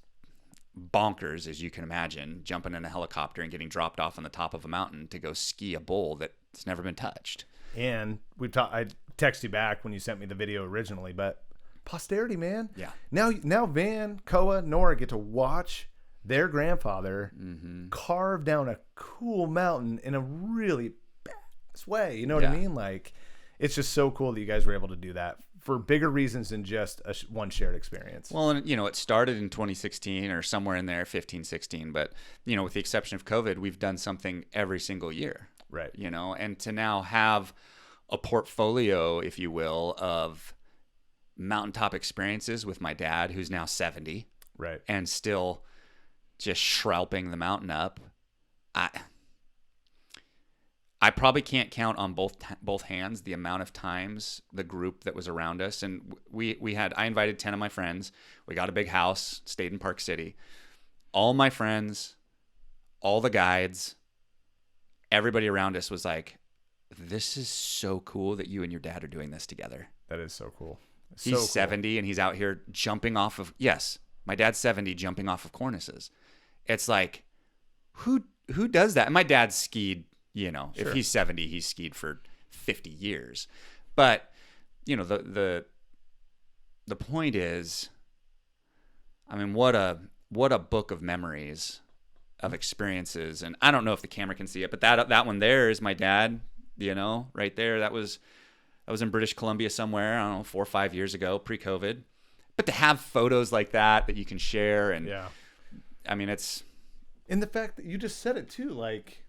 Speaker 1: bonkers, as you can imagine, jumping in a helicopter and getting dropped off on the top of a mountain to go ski a bowl that's never been touched.
Speaker 2: And I texted you back when you sent me the video originally, but posterity, man.
Speaker 1: Yeah.
Speaker 2: Now Van, Koa, Nora get to watch their grandfather carve down a cool mountain in a really badass way. You know what I mean? Like, it's just so cool that you guys were able to do that for bigger reasons than just one shared experience.
Speaker 1: Well, and it started in 2016 or somewhere in there, 15, 16. But, with the exception of COVID, we've done something every single year.
Speaker 2: Right.
Speaker 1: And to now have a portfolio, if you will, of mountaintop experiences with my dad, who's now 70.
Speaker 2: Right.
Speaker 1: And still just shrouping the mountain up. I probably can't count on both hands the amount of times the group that was around us. And I invited 10 of my friends. We got a big house, stayed in Park City. All my friends, all the guides, everybody around us was like, this is so cool that you and your dad are doing this together.
Speaker 2: That is so cool.
Speaker 1: He's 70 and he's out here jumping off of, yes, my dad's 70 jumping off of cornices. It's like, who does that? And my dad skied, if he's 70, he's skied for 50 years. But, the point is, I mean, what a book of memories, of experiences. And I don't know if the camera can see it, but that one there is my dad, right there. That was in British Columbia somewhere, I don't know, 4 or 5 years ago, pre-COVID. But to have photos like that you can share, and I mean, it's...
Speaker 2: And the fact that you just said it too, like,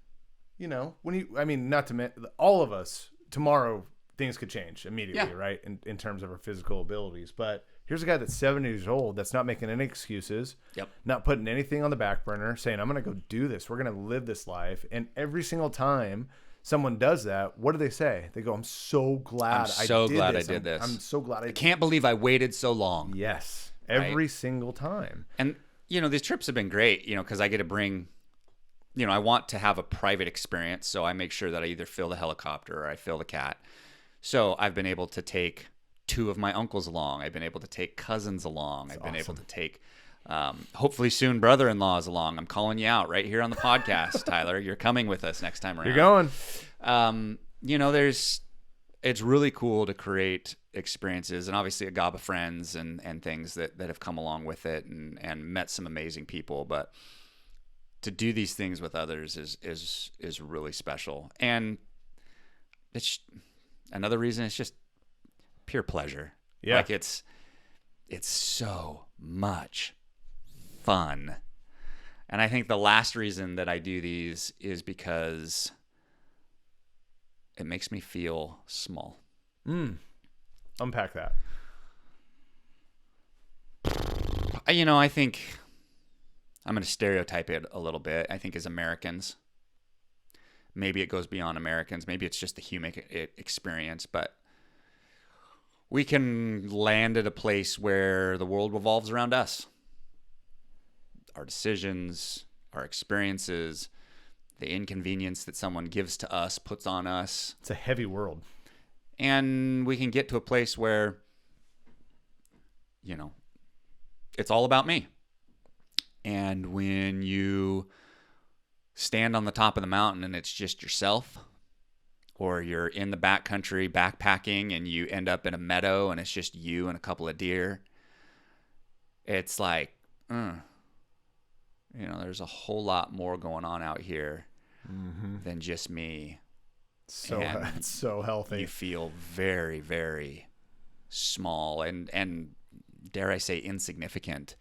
Speaker 2: not to mention, all of us, tomorrow, things could change immediately, right? In terms of our physical abilities. But here's a guy that's 70 years old that's not making any excuses, not putting anything on the back burner, saying, I'm going to go do this. We're going to live this life. And every single time someone does that, what do they say? They go, I'm so glad I did this. I'm so glad I
Speaker 1: can't believe I waited so long.
Speaker 2: Yes. Every single time.
Speaker 1: And, these trips have been great, because I get to bring, I want to have a private experience. So I make sure that I either fill the helicopter or I fill the cat. So I've been able to take 2 of my uncles along. I've been able to take cousins along. I've been able to take, hopefully soon, brother-in-laws along. I'm calling you out right here on the podcast, Tyler. You're coming with us next time around.
Speaker 2: You're going.
Speaker 1: It's really cool to create experiences, and obviously a gob of friends and things that have come along with it, and met some amazing people. But to do these things with others is really special. And it's another reason, it's just pure pleasure.
Speaker 2: Yeah.
Speaker 1: Like it's so much fun. And I think the last reason that I do these is because it makes me feel small.
Speaker 2: Unpack that.
Speaker 1: I think I'm going to stereotype it a little bit. I think as Americans, maybe it goes beyond Americans. Maybe it's just the human experience, but we can land at a place where the world revolves around us. Our decisions, our experiences, the inconvenience that someone gives to us, puts on us.
Speaker 2: It's a heavy world.
Speaker 1: And we can get to a place where, it's all about me. And when you stand on the top of the mountain and it's just yourself, or you're in the backcountry backpacking and you end up in a meadow and it's just you and a couple of deer, it's like, there's a whole lot more going on out here than just me.
Speaker 2: So
Speaker 1: And
Speaker 2: it's so healthy.
Speaker 1: you feel very, very small and dare I say insignificant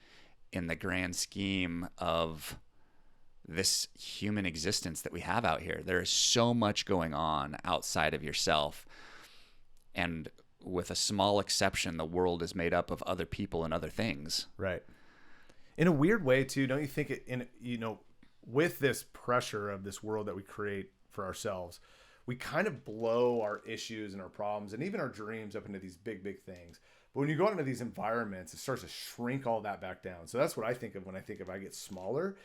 Speaker 1: in the grand scheme of this human existence that we have out here. There is so much going on outside of yourself. And with a small exception, the world is made up of other people and other things.
Speaker 2: Right. In a weird way too, don't you think with this pressure of this world that we create for ourselves, we kind of blow our issues and our problems and even our dreams up into these big, big things. But when you go out into these environments, it starts to shrink all that back down. So that's what I think of when I get smaller.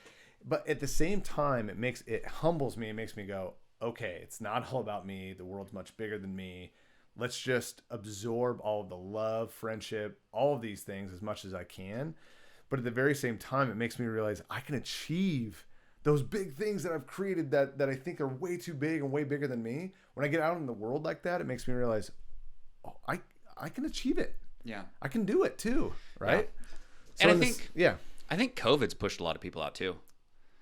Speaker 2: But at the same time, it humbles me and makes me go, okay, it's not all about me. The world's much bigger than me. Let's just absorb all of the love, friendship, all of these things as much as I can. But at the very same time, it makes me realize I can achieve those big things that I've created that I think are way too big and way bigger than me. When I get out in the world like that, it makes me realize, oh, I can achieve it.
Speaker 1: Yeah.
Speaker 2: I can do it too. Right.
Speaker 1: Yeah.
Speaker 2: So
Speaker 1: and I think COVID's pushed a lot of people out too.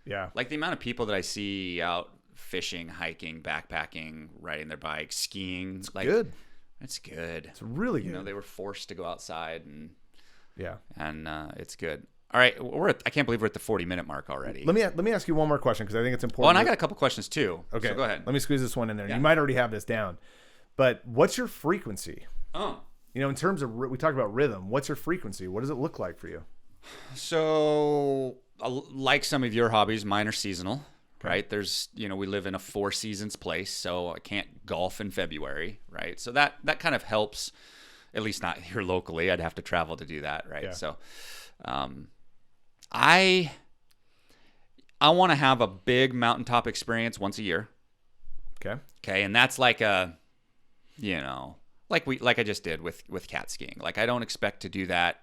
Speaker 2: Yeah.
Speaker 1: Like the amount of people that I see out fishing, hiking, backpacking, riding their bikes, skiing. It's
Speaker 2: good.
Speaker 1: It's good.
Speaker 2: It's really good.
Speaker 1: They were forced to go outside and it's good. All right, I can't believe we're at the 40-minute mark already.
Speaker 2: Let me ask you one more question because I think it's important.
Speaker 1: Oh, and I got a couple questions too.
Speaker 2: Okay,
Speaker 1: so go ahead.
Speaker 2: Let me squeeze this one in there.
Speaker 1: Yeah.
Speaker 2: You might already have this down, but what's your frequency?
Speaker 1: Oh,
Speaker 2: in terms of we talked about rhythm. What's your frequency? What does it look like for you?
Speaker 1: So, like some of your hobbies, mine are seasonal. Right? There's, we live in a 4 seasons place, so I can't golf in February, right? So that kind of helps, at least not here locally. I'd have to travel to do that, right?
Speaker 2: Yeah.
Speaker 1: So, I want to have a big mountaintop experience once a year. Okay, and that's like a, like I just did with cat skiing. Like I don't expect to do that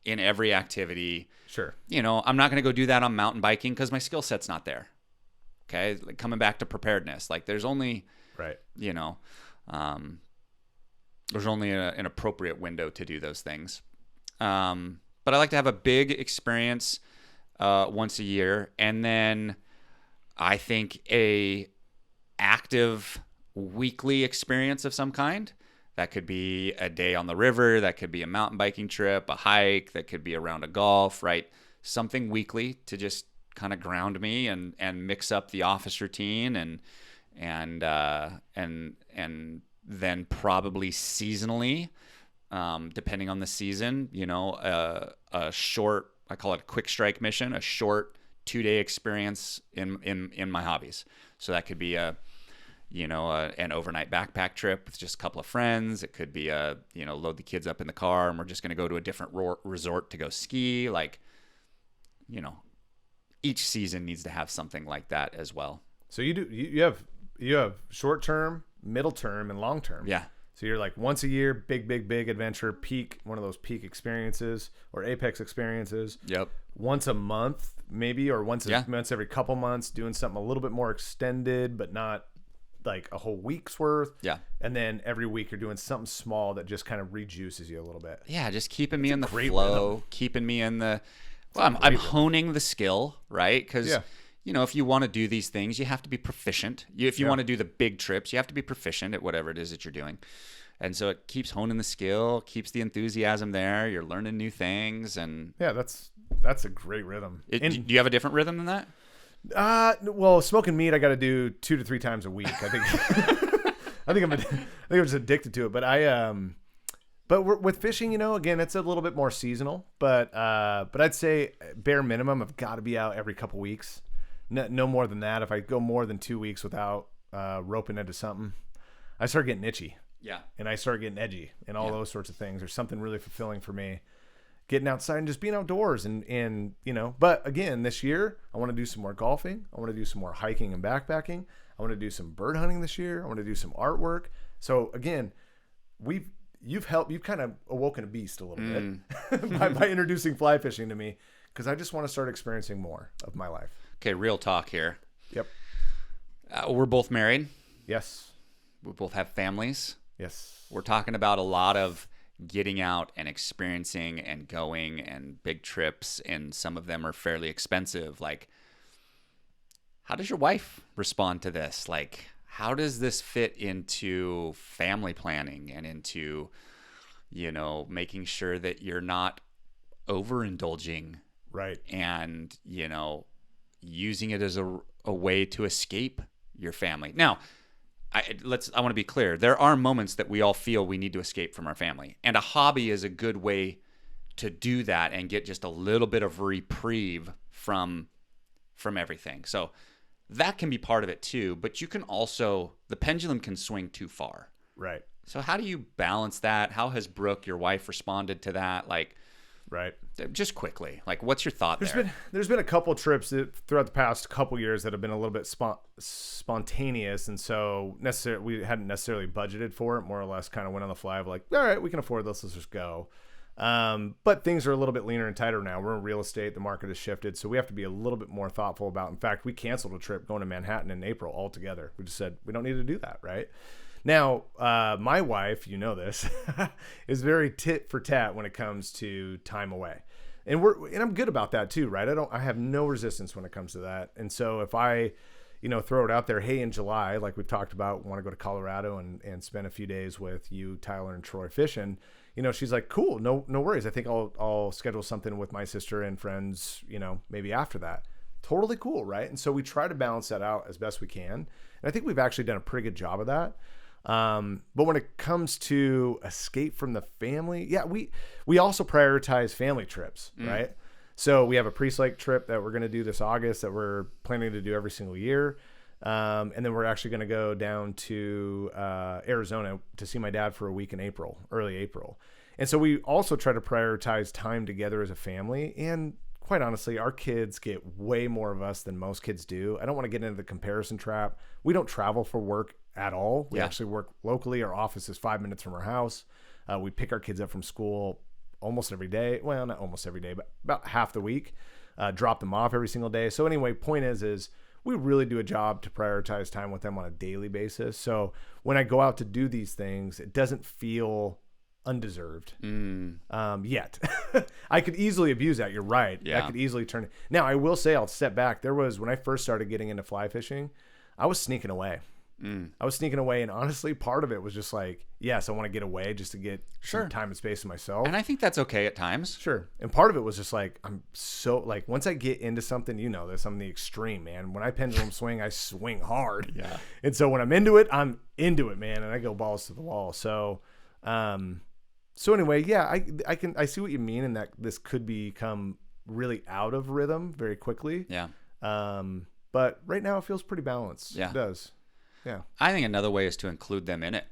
Speaker 1: in every activity.
Speaker 2: Sure.
Speaker 1: I'm not going to go do that on mountain biking because my skill set's not there. Okay. Like coming back to preparedness, like there's only,
Speaker 2: right.
Speaker 1: There's only an appropriate window to do those things. But I like to have a big experience once a year. And then I think a active weekly experience of some kind. That could be a day on the river. That could be a mountain biking trip, a hike. That could be a round of golf, right? Something weekly to just kind of ground me and mix up the office routine and then probably seasonally, depending on the season, a short, I call it a quick strike mission, a short 2-day experience in my hobbies. So that could be an overnight backpack trip with just a couple of friends. It could be load the kids up in the car and we're just going to go to a different resort to go ski. Like, each season needs to have something like that as well.
Speaker 2: So you have short term, middle term, and long term.
Speaker 1: Yeah.
Speaker 2: So you're like once a year, big adventure, peak, one of those peak experiences or apex experiences.
Speaker 1: Yep.
Speaker 2: Once a month, maybe, or once every couple months, doing something a little bit more extended, but not like a whole week's worth.
Speaker 1: Yeah.
Speaker 2: And then every week you're doing something small that just kind of rejuices you a little bit.
Speaker 1: Yeah, just keeping me in the flow, rhythm. Keeping me in the. Well, I'm honing the skill, right? Because if you want to do these things, you have to be proficient. If you want to do the big trips, you have to be proficient at whatever it is that you're doing. And so it keeps honing the skill, keeps the enthusiasm there. You're learning new things, and
Speaker 2: that's a great rhythm.
Speaker 1: Do you have a different rhythm than that?
Speaker 2: Well, smoking meat I got to do 2 to 3 times a week. I think I think I'm just addicted to it. But but with fishing, again, it's a little bit more seasonal. But I'd say bare minimum, I've got to be out every couple weeks. No more than that. If I go more than 2 weeks without roping into something, I start getting itchy.
Speaker 1: Yeah.
Speaker 2: And I start getting edgy and all those sorts of things. There's something really fulfilling for me. Getting outside and just being outdoors and but again, this year I want to do some more golfing. I want to do some more hiking and backpacking. I want to do some bird hunting this year. I want to do some artwork. So again, you've kind of awoken a beast a little bit by introducing fly fishing to me, because I just want to start experiencing more of my life.
Speaker 1: Okay, real talk here.
Speaker 2: Yep.
Speaker 1: We're both married.
Speaker 2: Yes.
Speaker 1: We both have families.
Speaker 2: Yes.
Speaker 1: We're talking about a lot of getting out and experiencing and going and big trips, and some of them are fairly expensive. Like, how does your wife respond to this? Like, how does this fit into family planning and into, making sure that you're not overindulging,
Speaker 2: Right.
Speaker 1: and, using it as a way to escape your family? Now, I want to be clear. There are moments that we all feel we need to escape from our family, and a hobby is a good way to do that and get just a little bit of reprieve from everything. So that can be part of it too, but you can also, the pendulum can swing too far.
Speaker 2: Right.
Speaker 1: So how do you balance that? How has Brooke, your wife, responded to that? Like,
Speaker 2: right.
Speaker 1: Just quickly, like, what's your thought there?
Speaker 2: There's been a couple trips throughout the past couple years that have been a little bit spontaneous, and so we hadn't necessarily budgeted for it. More or less, kind of went on the fly of like, all right, we can afford this, let's just go. But things are a little bit leaner and tighter now. We're in real estate, the market has shifted, so we have to be a little bit more thoughtful about. In fact, we canceled a trip going to Manhattan in April altogether. We just said we don't need to do that, right? Now, my wife, you know this, is very tit for tat when it comes to time away. And I'm good about that too, right? I have no resistance when it comes to that. And so if I, throw it out there, hey, in July, like we've talked about, want to go to Colorado and spend a few days with you, Tyler, and Troy fishing, she's like, cool, no worries. I think I'll schedule something with my sister and friends, maybe after that. Totally cool, right? And so we try to balance that out as best we can. And I think we've actually done a pretty good job of that. But when it comes to escape from the family, yeah, we also prioritize family trips, right? So we have a Priest Lake trip that we're going to do this August that we're planning to do every single year. And then we're actually going to go down to Arizona to see my dad for a week in early April. And so we also try to prioritize time together as a family. And quite honestly, our kids get way more of us than most kids do. I don't want to get into the comparison trap. We don't travel for work at all. We actually work locally. Our office is 5 minutes from our house. We pick our kids up from school almost every day. Well, not almost every day, but about half the week. Drop them off every single day. So anyway, point is we really do a job to prioritize time with them on a daily basis. So when I go out to do these things, it doesn't feel undeserved yet. I could easily abuse that. You're right.
Speaker 1: Yeah.
Speaker 2: I could easily turn it. Now, I will say, I'll step back. When I first started getting into fly fishing, I was sneaking away. And honestly, part of it was just like, yes, I want to get away just to get some time and space to myself.
Speaker 1: And I think that's okay at times.
Speaker 2: Sure. And part of it was just like, I'm so like, once I get into something, I'm the extreme, man. When I pendulum swing, I swing hard.
Speaker 1: Yeah.
Speaker 2: And so when I'm into it, man, and I go balls to the wall. So, anyway, yeah, I see what you mean, and that this could become really out of rhythm very quickly.
Speaker 1: Yeah.
Speaker 2: But right now it feels pretty balanced.
Speaker 1: Yeah.
Speaker 2: It does. Yeah.
Speaker 1: I think another way is to include them in it.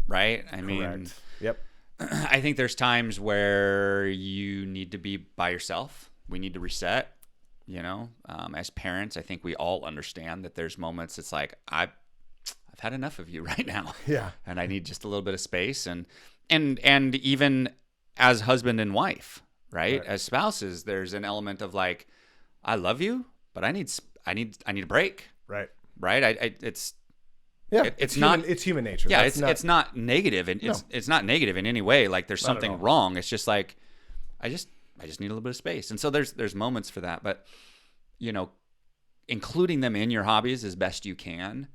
Speaker 1: Right? I mean,
Speaker 2: Correct. Yep.
Speaker 1: I think there's times where you need to be by yourself. We need to reset, as parents. I think we all understand that there's moments it's like, I've had enough of you right now.
Speaker 2: Yeah.
Speaker 1: And I need just a little bit of space. And even as husband and wife, right? As spouses, there's an element of like, I love you, but I need a break.
Speaker 2: Right.
Speaker 1: Right. It's human
Speaker 2: nature.
Speaker 1: Yeah. It's not negative. And it's not negative in any way. Like there's something wrong. It's just like, I just need a little bit of space. And so there's moments for that, but including them in your hobbies as best you can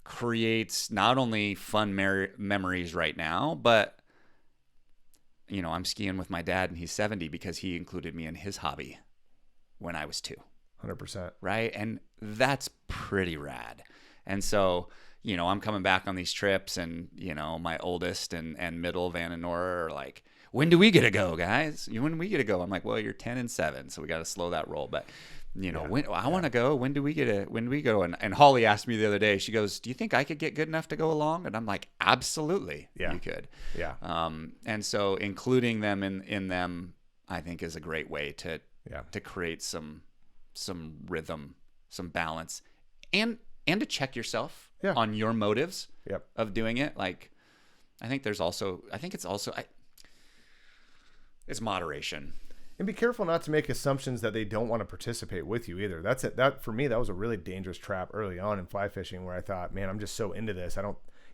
Speaker 1: creates not only fun memories right now, but I'm skiing with my dad and he's 70 because he included me in his hobby when I was 2.
Speaker 2: 100%.
Speaker 1: Right. And that's pretty rad. And so, I'm coming back on these trips and, my oldest and middle, Van and Nora, are like, when do we get to go, guys? When do we get to go? I'm like, well, you're 10 and 7. So we got to slow that roll. But, when I want to go, when do we go? And Holly asked me the other day, she goes, do you think I could get good enough to go along? And I'm like, absolutely.
Speaker 2: Yeah.
Speaker 1: You could.
Speaker 2: Yeah.
Speaker 1: And so including them in them, I think is a great way to create some rhythm, some balance, and to check yourself on your motives of doing it. Like, I think it's moderation.
Speaker 2: And be careful not to make assumptions that they don't want to participate with you either. That's it. That for me, that was a really dangerous trap early on in fly fishing where I thought, man, I'm just so into this.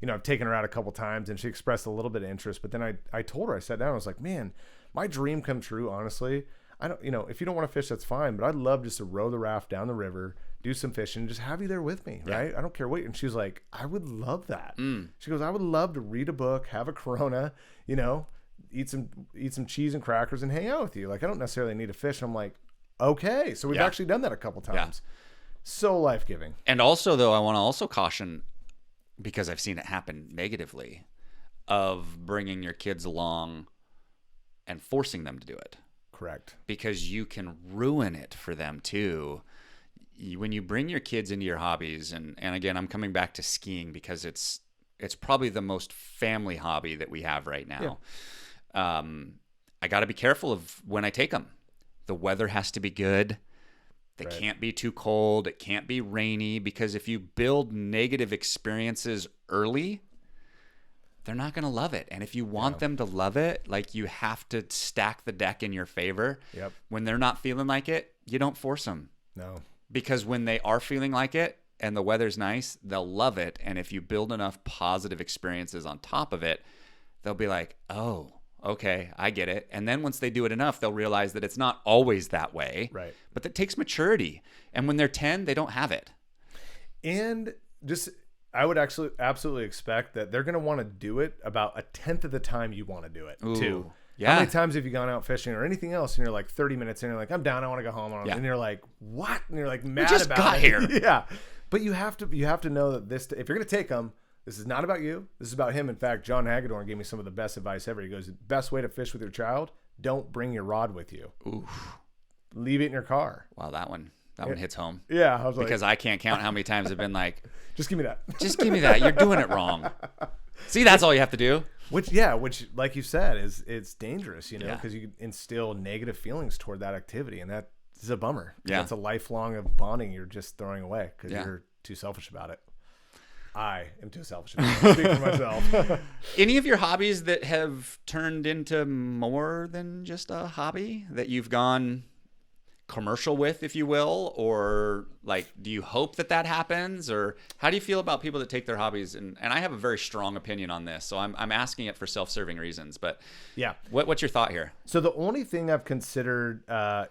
Speaker 2: I've taken her out a couple times and she expressed a little bit of interest, but then I told her, I sat down, I was like, man, my dream come true, honestly. I don't, if you don't want to fish, that's fine, but I'd love just to row the raft down the river, do some fishing, just have you there with me, right? I don't care what. And she was like, I would love that. She goes, I would love to read a book, have a Corona, eat some cheese and crackers and hang out with you. Like, I don't necessarily need to fish. I'm like, okay. So we've actually done that a couple times. So life-giving.
Speaker 1: And also, though, I want to also caution, because I've seen it happen negatively, of bringing your kids along and forcing them to do it.
Speaker 2: Correct.
Speaker 1: Because you can ruin it for them too. When you bring your kids into your hobbies, and again, I'm coming back to skiing because it's probably the most family hobby that we have right now. I got to be careful of when I take them. The weather has to be good. They can't be too cold. It can't be rainy, because if you build negative experiences early, they're not going to love it. And if you want them to love it, like, you have to stack the deck in your favor. When they're not feeling like it, you don't force them.
Speaker 2: No.
Speaker 1: Because when they are feeling like it and the weather's nice, they'll love it. And if you build enough positive experiences on top of it, they'll be like, oh, okay, I get it. And then once they do it enough, they'll realize that it's not always that way.
Speaker 2: Right.
Speaker 1: But that takes maturity. And when they're 10, they don't have it.
Speaker 2: And just... I would actually absolutely expect that they're going to want to do it about 1/10 of the time you want to do it, too.
Speaker 1: Yeah.
Speaker 2: How many times have you gone out fishing or anything else, and you're like 30 minutes in, and you're like, I'm down, I want to go home. And you're like, what? And you're like mad
Speaker 1: just
Speaker 2: about
Speaker 1: got
Speaker 2: it.
Speaker 1: here.
Speaker 2: Yeah. But you have to know that this, if you're going to take them, this is not about you. This is about him. In fact, John Hagedorn gave me some of the best advice ever. He goes, the best way to fish with your child, don't bring your rod with you.
Speaker 1: Oof.
Speaker 2: Leave it in your car.
Speaker 1: Wow, that one hits home.
Speaker 2: Yeah. I was
Speaker 1: because I can't count how many times I've been like,
Speaker 2: just give me that.
Speaker 1: Just give me that. You're doing it wrong. See, that's all you have to do.
Speaker 2: Which like you said, it's dangerous, because you instill negative feelings toward that activity, and that is a bummer.
Speaker 1: Yeah.
Speaker 2: It's a lifelong of bonding you're just throwing away because you're too selfish about it. I am too selfish about it. Speak for myself.
Speaker 1: Any of your hobbies that have turned into more than just a hobby that you've gone commercial with, if you will, or like, do you hope that happens, or how do you feel about people that take their hobbies? And I have a very strong opinion on this, so I'm asking it for self-serving reasons, but what's your thought here?
Speaker 2: So the only thing I've considered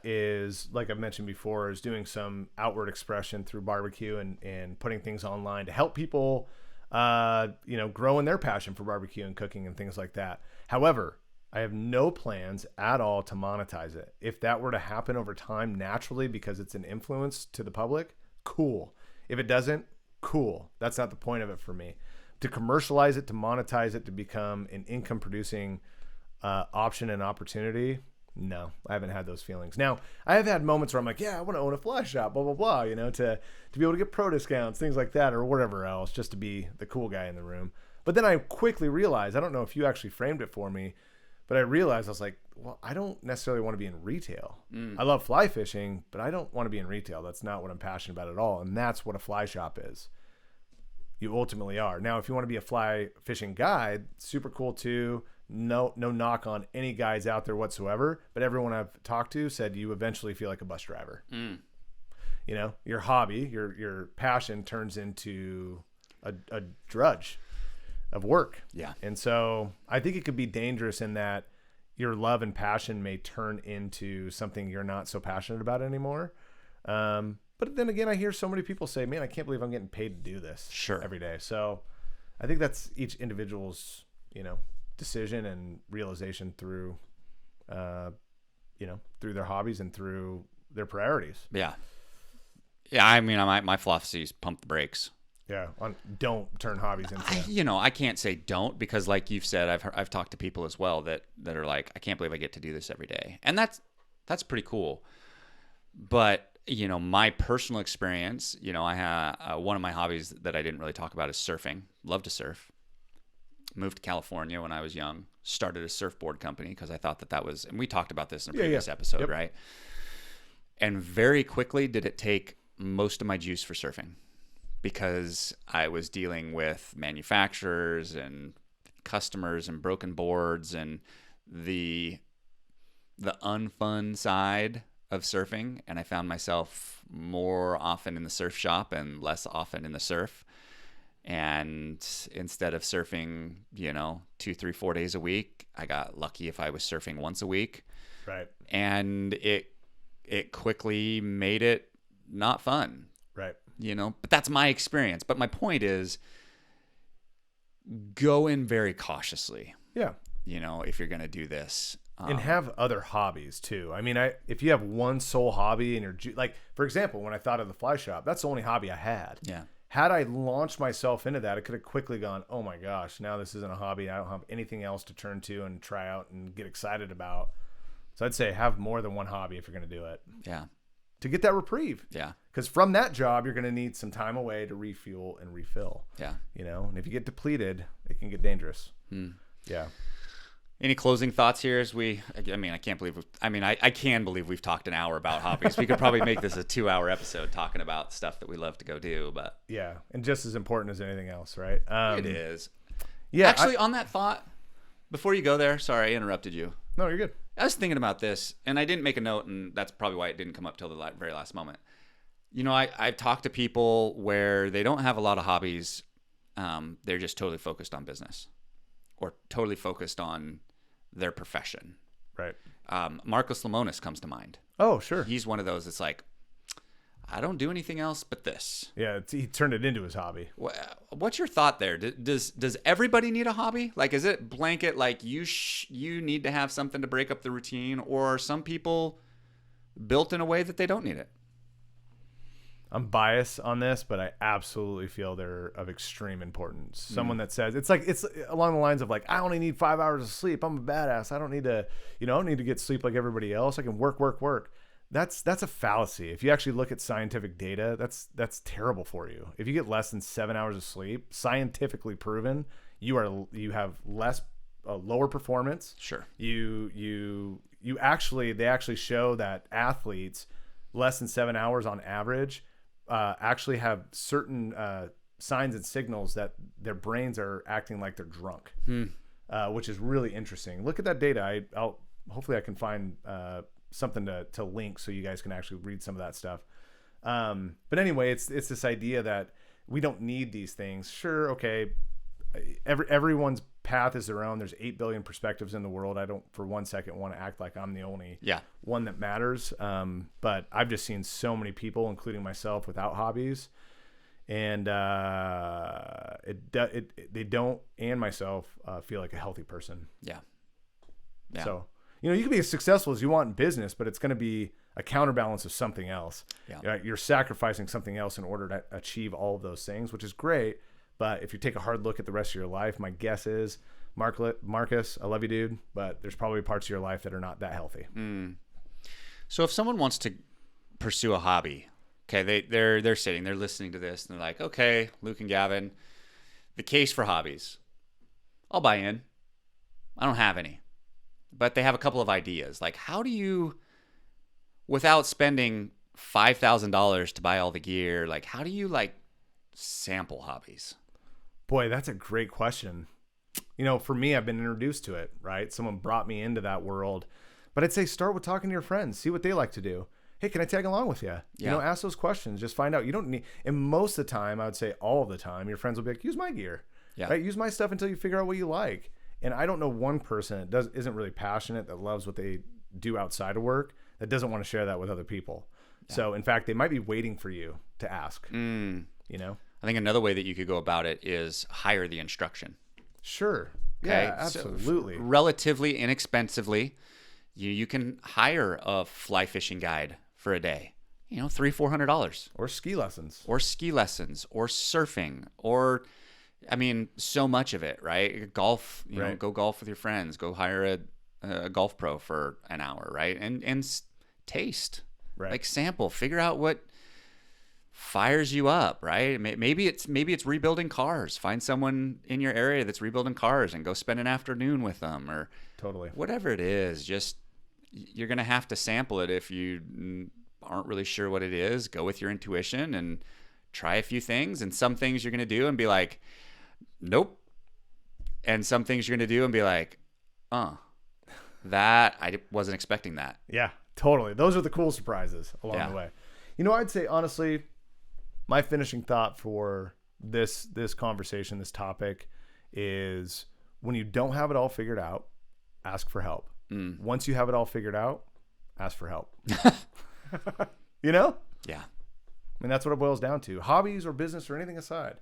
Speaker 2: is, like I've mentioned before, is doing some outward expression through barbecue and putting things online to help people grow in their passion for barbecue and cooking and things like that. However, I have no plans at all to monetize it. If that were to happen over time naturally because it's an influence to the public, cool. If it doesn't, cool. That's not the point of it for me. To commercialize it, to monetize it, to become an income producing option and opportunity, no, I haven't had those feelings. Now, I have had moments where I'm like, yeah, I want to own a fly shop, blah, blah, blah, to be able to get pro discounts, things like that, or whatever else, just to be the cool guy in the room. But then I quickly realized, I don't know if you actually framed it for me, but I realized, I was like, well, I don't necessarily want to be in retail. I love fly fishing, but I don't want to be in retail. That's not what I'm passionate about at all. And that's what a fly shop is. You ultimately are. Now, if you want to be a fly fishing guide, super cool too. No knock on any guides out there whatsoever. But everyone I've talked to said you eventually feel like a bus driver. Your hobby, your passion turns into a drudge of work. Yeah. And so I think it could be dangerous in that your love and passion may turn into something you're not so passionate about anymore. But then again, I hear so many people say, man, I can't believe I'm getting paid to do this every day. So I think that's each individual's, decision and realization through, through their hobbies and through their priorities.
Speaker 1: Yeah. Yeah. I mean, my philosophy is pump the brakes.
Speaker 2: Yeah, don't turn hobbies into.
Speaker 1: I can't say don't, because like you've said, I've talked to people as well that are like, I can't believe I get to do this every day, and that's pretty cool. But my personal experience, I have one of my hobbies that I didn't really talk about is surfing. Love to surf. Moved to California when I was young. Started a surfboard company because I thought that was, and we talked about this in a previous episode, right? And very quickly did it take most of my juice for surfing, because I was dealing with manufacturers and customers and broken boards and the unfun side of surfing. And I found myself more often in the surf shop and less often in the surf. And instead of surfing, 2, 3, 4 days a week, I got lucky if I was surfing once a week.
Speaker 2: Right.
Speaker 1: And it quickly made it not fun.
Speaker 2: Right.
Speaker 1: But that's my experience. But my point is, go in very cautiously.
Speaker 2: Yeah.
Speaker 1: If you're going to do this.
Speaker 2: And have other hobbies too. I mean, if you have one sole hobby and you're like, for example, when I thought of the fly shop, that's the only hobby I had.
Speaker 1: Yeah.
Speaker 2: Had I launched myself into that, it could have quickly gone, oh my gosh, now this isn't a hobby. I don't have anything else to turn to and try out and get excited about. So I'd say have more than one hobby if you're going to do it.
Speaker 1: Yeah.
Speaker 2: To get that reprieve.
Speaker 1: Yeah.
Speaker 2: Because from that job, you're going to need some time away to refuel and refill.
Speaker 1: Yeah.
Speaker 2: And if you get depleted, it can get dangerous. Yeah.
Speaker 1: Any closing thoughts here as I can't believe, I can believe we've talked an hour about hobbies. We could probably make this a 2-hour episode talking about stuff that we love to go do, but.
Speaker 2: Yeah. And just as important as anything else, right?
Speaker 1: It is.
Speaker 2: Yeah.
Speaker 1: Actually, on that thought, before you go there, sorry, I interrupted you.
Speaker 2: No, you're good.
Speaker 1: I was thinking about this, and I didn't make a note, and that's probably why it didn't come up till the very last moment. I've talked to people where they don't have a lot of hobbies. They're just totally focused on business or totally focused on their profession.
Speaker 2: Right.
Speaker 1: Marcus Lemonis comes to mind.
Speaker 2: Oh, sure.
Speaker 1: He's one of those that's like, I don't do anything else but this.
Speaker 2: Yeah, he turned it into his hobby.
Speaker 1: What's your thought there? Does everybody need a hobby? Like, is it blanket like you need to have something to break up the routine, or are some people built in a way that they don't need it?
Speaker 2: I'm biased on this, but I absolutely feel they're of extreme importance. Someone that says it's along the lines of like, I only need 5 hours of sleep. I'm a badass. I don't need to, I don't need to get sleep like everybody else. I can work. That's a fallacy. If you actually look at scientific data, that's terrible for you. If you get less than 7 hours of sleep, scientifically proven, you have lower performance.
Speaker 1: Sure.
Speaker 2: They actually show that athletes less than 7 hours on average actually have certain signs and signals that their brains are acting like they're drunk, which is really interesting. Look at that data. Hopefully I can find something to link so you guys can actually read some of that stuff. But anyway, it's this idea that we don't need these things. Sure, okay, everyone's path is their own. There's 8 billion perspectives in the world. I don't for one second want to act like I'm the only one that matters. But I've just seen so many people, including myself, without hobbies, and they don't, and myself, feel like a healthy person.
Speaker 1: Yeah.
Speaker 2: So you can be as successful as you want in business, but it's going to be a counterbalance of something else.
Speaker 1: Yeah.
Speaker 2: You're sacrificing something else in order to achieve all of those things, which is great. But if you take a hard look at the rest of your life, my guess is, Marcus, I love you, dude, but there's probably parts of your life that are not that healthy.
Speaker 1: So if someone wants to pursue a hobby, okay, they're listening to this, and they're like, okay, Luke and Gavin, the case for hobbies. I'll buy in. I don't have any. But they have a couple of ideas. Like, how do you, without spending $5,000 to buy all the gear, like, how do you, sample hobbies?
Speaker 2: Boy, that's a great question. For me, I've been introduced to it, right? Someone brought me into that world. But I'd say start with talking to your friends. See what they like to do. Hey, can I tag along with you?
Speaker 1: Yeah.
Speaker 2: Ask those questions. Just find out. You don't need, and most of the time, I would say all of the time, your friends will be like, use my gear.
Speaker 1: Yeah.
Speaker 2: Right? Use my stuff until you figure out what you like. And I don't know one person that isn't really passionate, that loves what they do outside of work, that doesn't want to share that with other people. Yeah. So, in fact, they might be waiting for you to ask.
Speaker 1: I think another way that you could go about it is hire the instruction.
Speaker 2: Sure.
Speaker 1: Okay?
Speaker 2: Yeah, absolutely.
Speaker 1: So relatively inexpensively, you can hire a fly fishing guide for a day. $300-$400.
Speaker 2: Or ski lessons.
Speaker 1: Or surfing. Or, so much of it, right? Golf,
Speaker 2: right.
Speaker 1: Go golf with your friends. Go hire a golf pro for an hour, right? And taste.
Speaker 2: Right.
Speaker 1: Like sample. Figure out what fires you up, right? Maybe it's rebuilding cars. Find someone in your area that's rebuilding cars and go spend an afternoon with them, or
Speaker 2: totally
Speaker 1: whatever it is. Just, you're gonna have to sample it. If you aren't really sure what it is, go with your intuition and try a few things. And some things you're gonna do and be like, nope. And some things you're gonna do and be like, that I wasn't expecting that.
Speaker 2: Yeah, totally. Those are the cool surprises along the way. I'd say honestly, my finishing thought for this conversation, this topic is when you don't have it all figured out, ask for help. Once you have it all figured out, ask for help. You know?
Speaker 1: Yeah.
Speaker 2: I mean, that's what it boils down to. Hobbies or business or anything aside,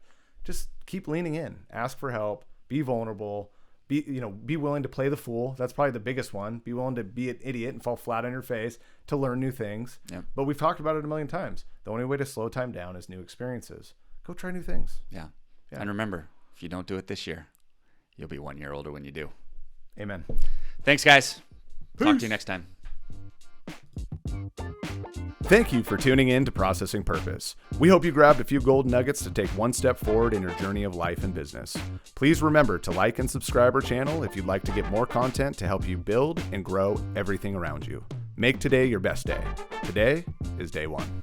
Speaker 2: just keep leaning in, ask for help, be vulnerable, be willing to play the fool. That's probably the biggest one. Be willing to be an idiot and fall flat on your face to learn new things.
Speaker 1: Yep.
Speaker 2: But we've talked about it a million times. The only way to slow time down is new experiences. Go try new things.
Speaker 1: Yeah. And remember, if you don't do it this year, you'll be 1 year older when you do.
Speaker 2: Amen.
Speaker 1: Thanks, guys.
Speaker 2: Peace.
Speaker 1: Talk to you next time.
Speaker 2: Thank you for tuning in to Processing Purpose. We hope you grabbed a few gold nuggets to take one step forward in your journey of life and business. Please remember to like and subscribe our channel if you'd like to get more content to help you build and grow everything around you. Make today your best day. Today is day one.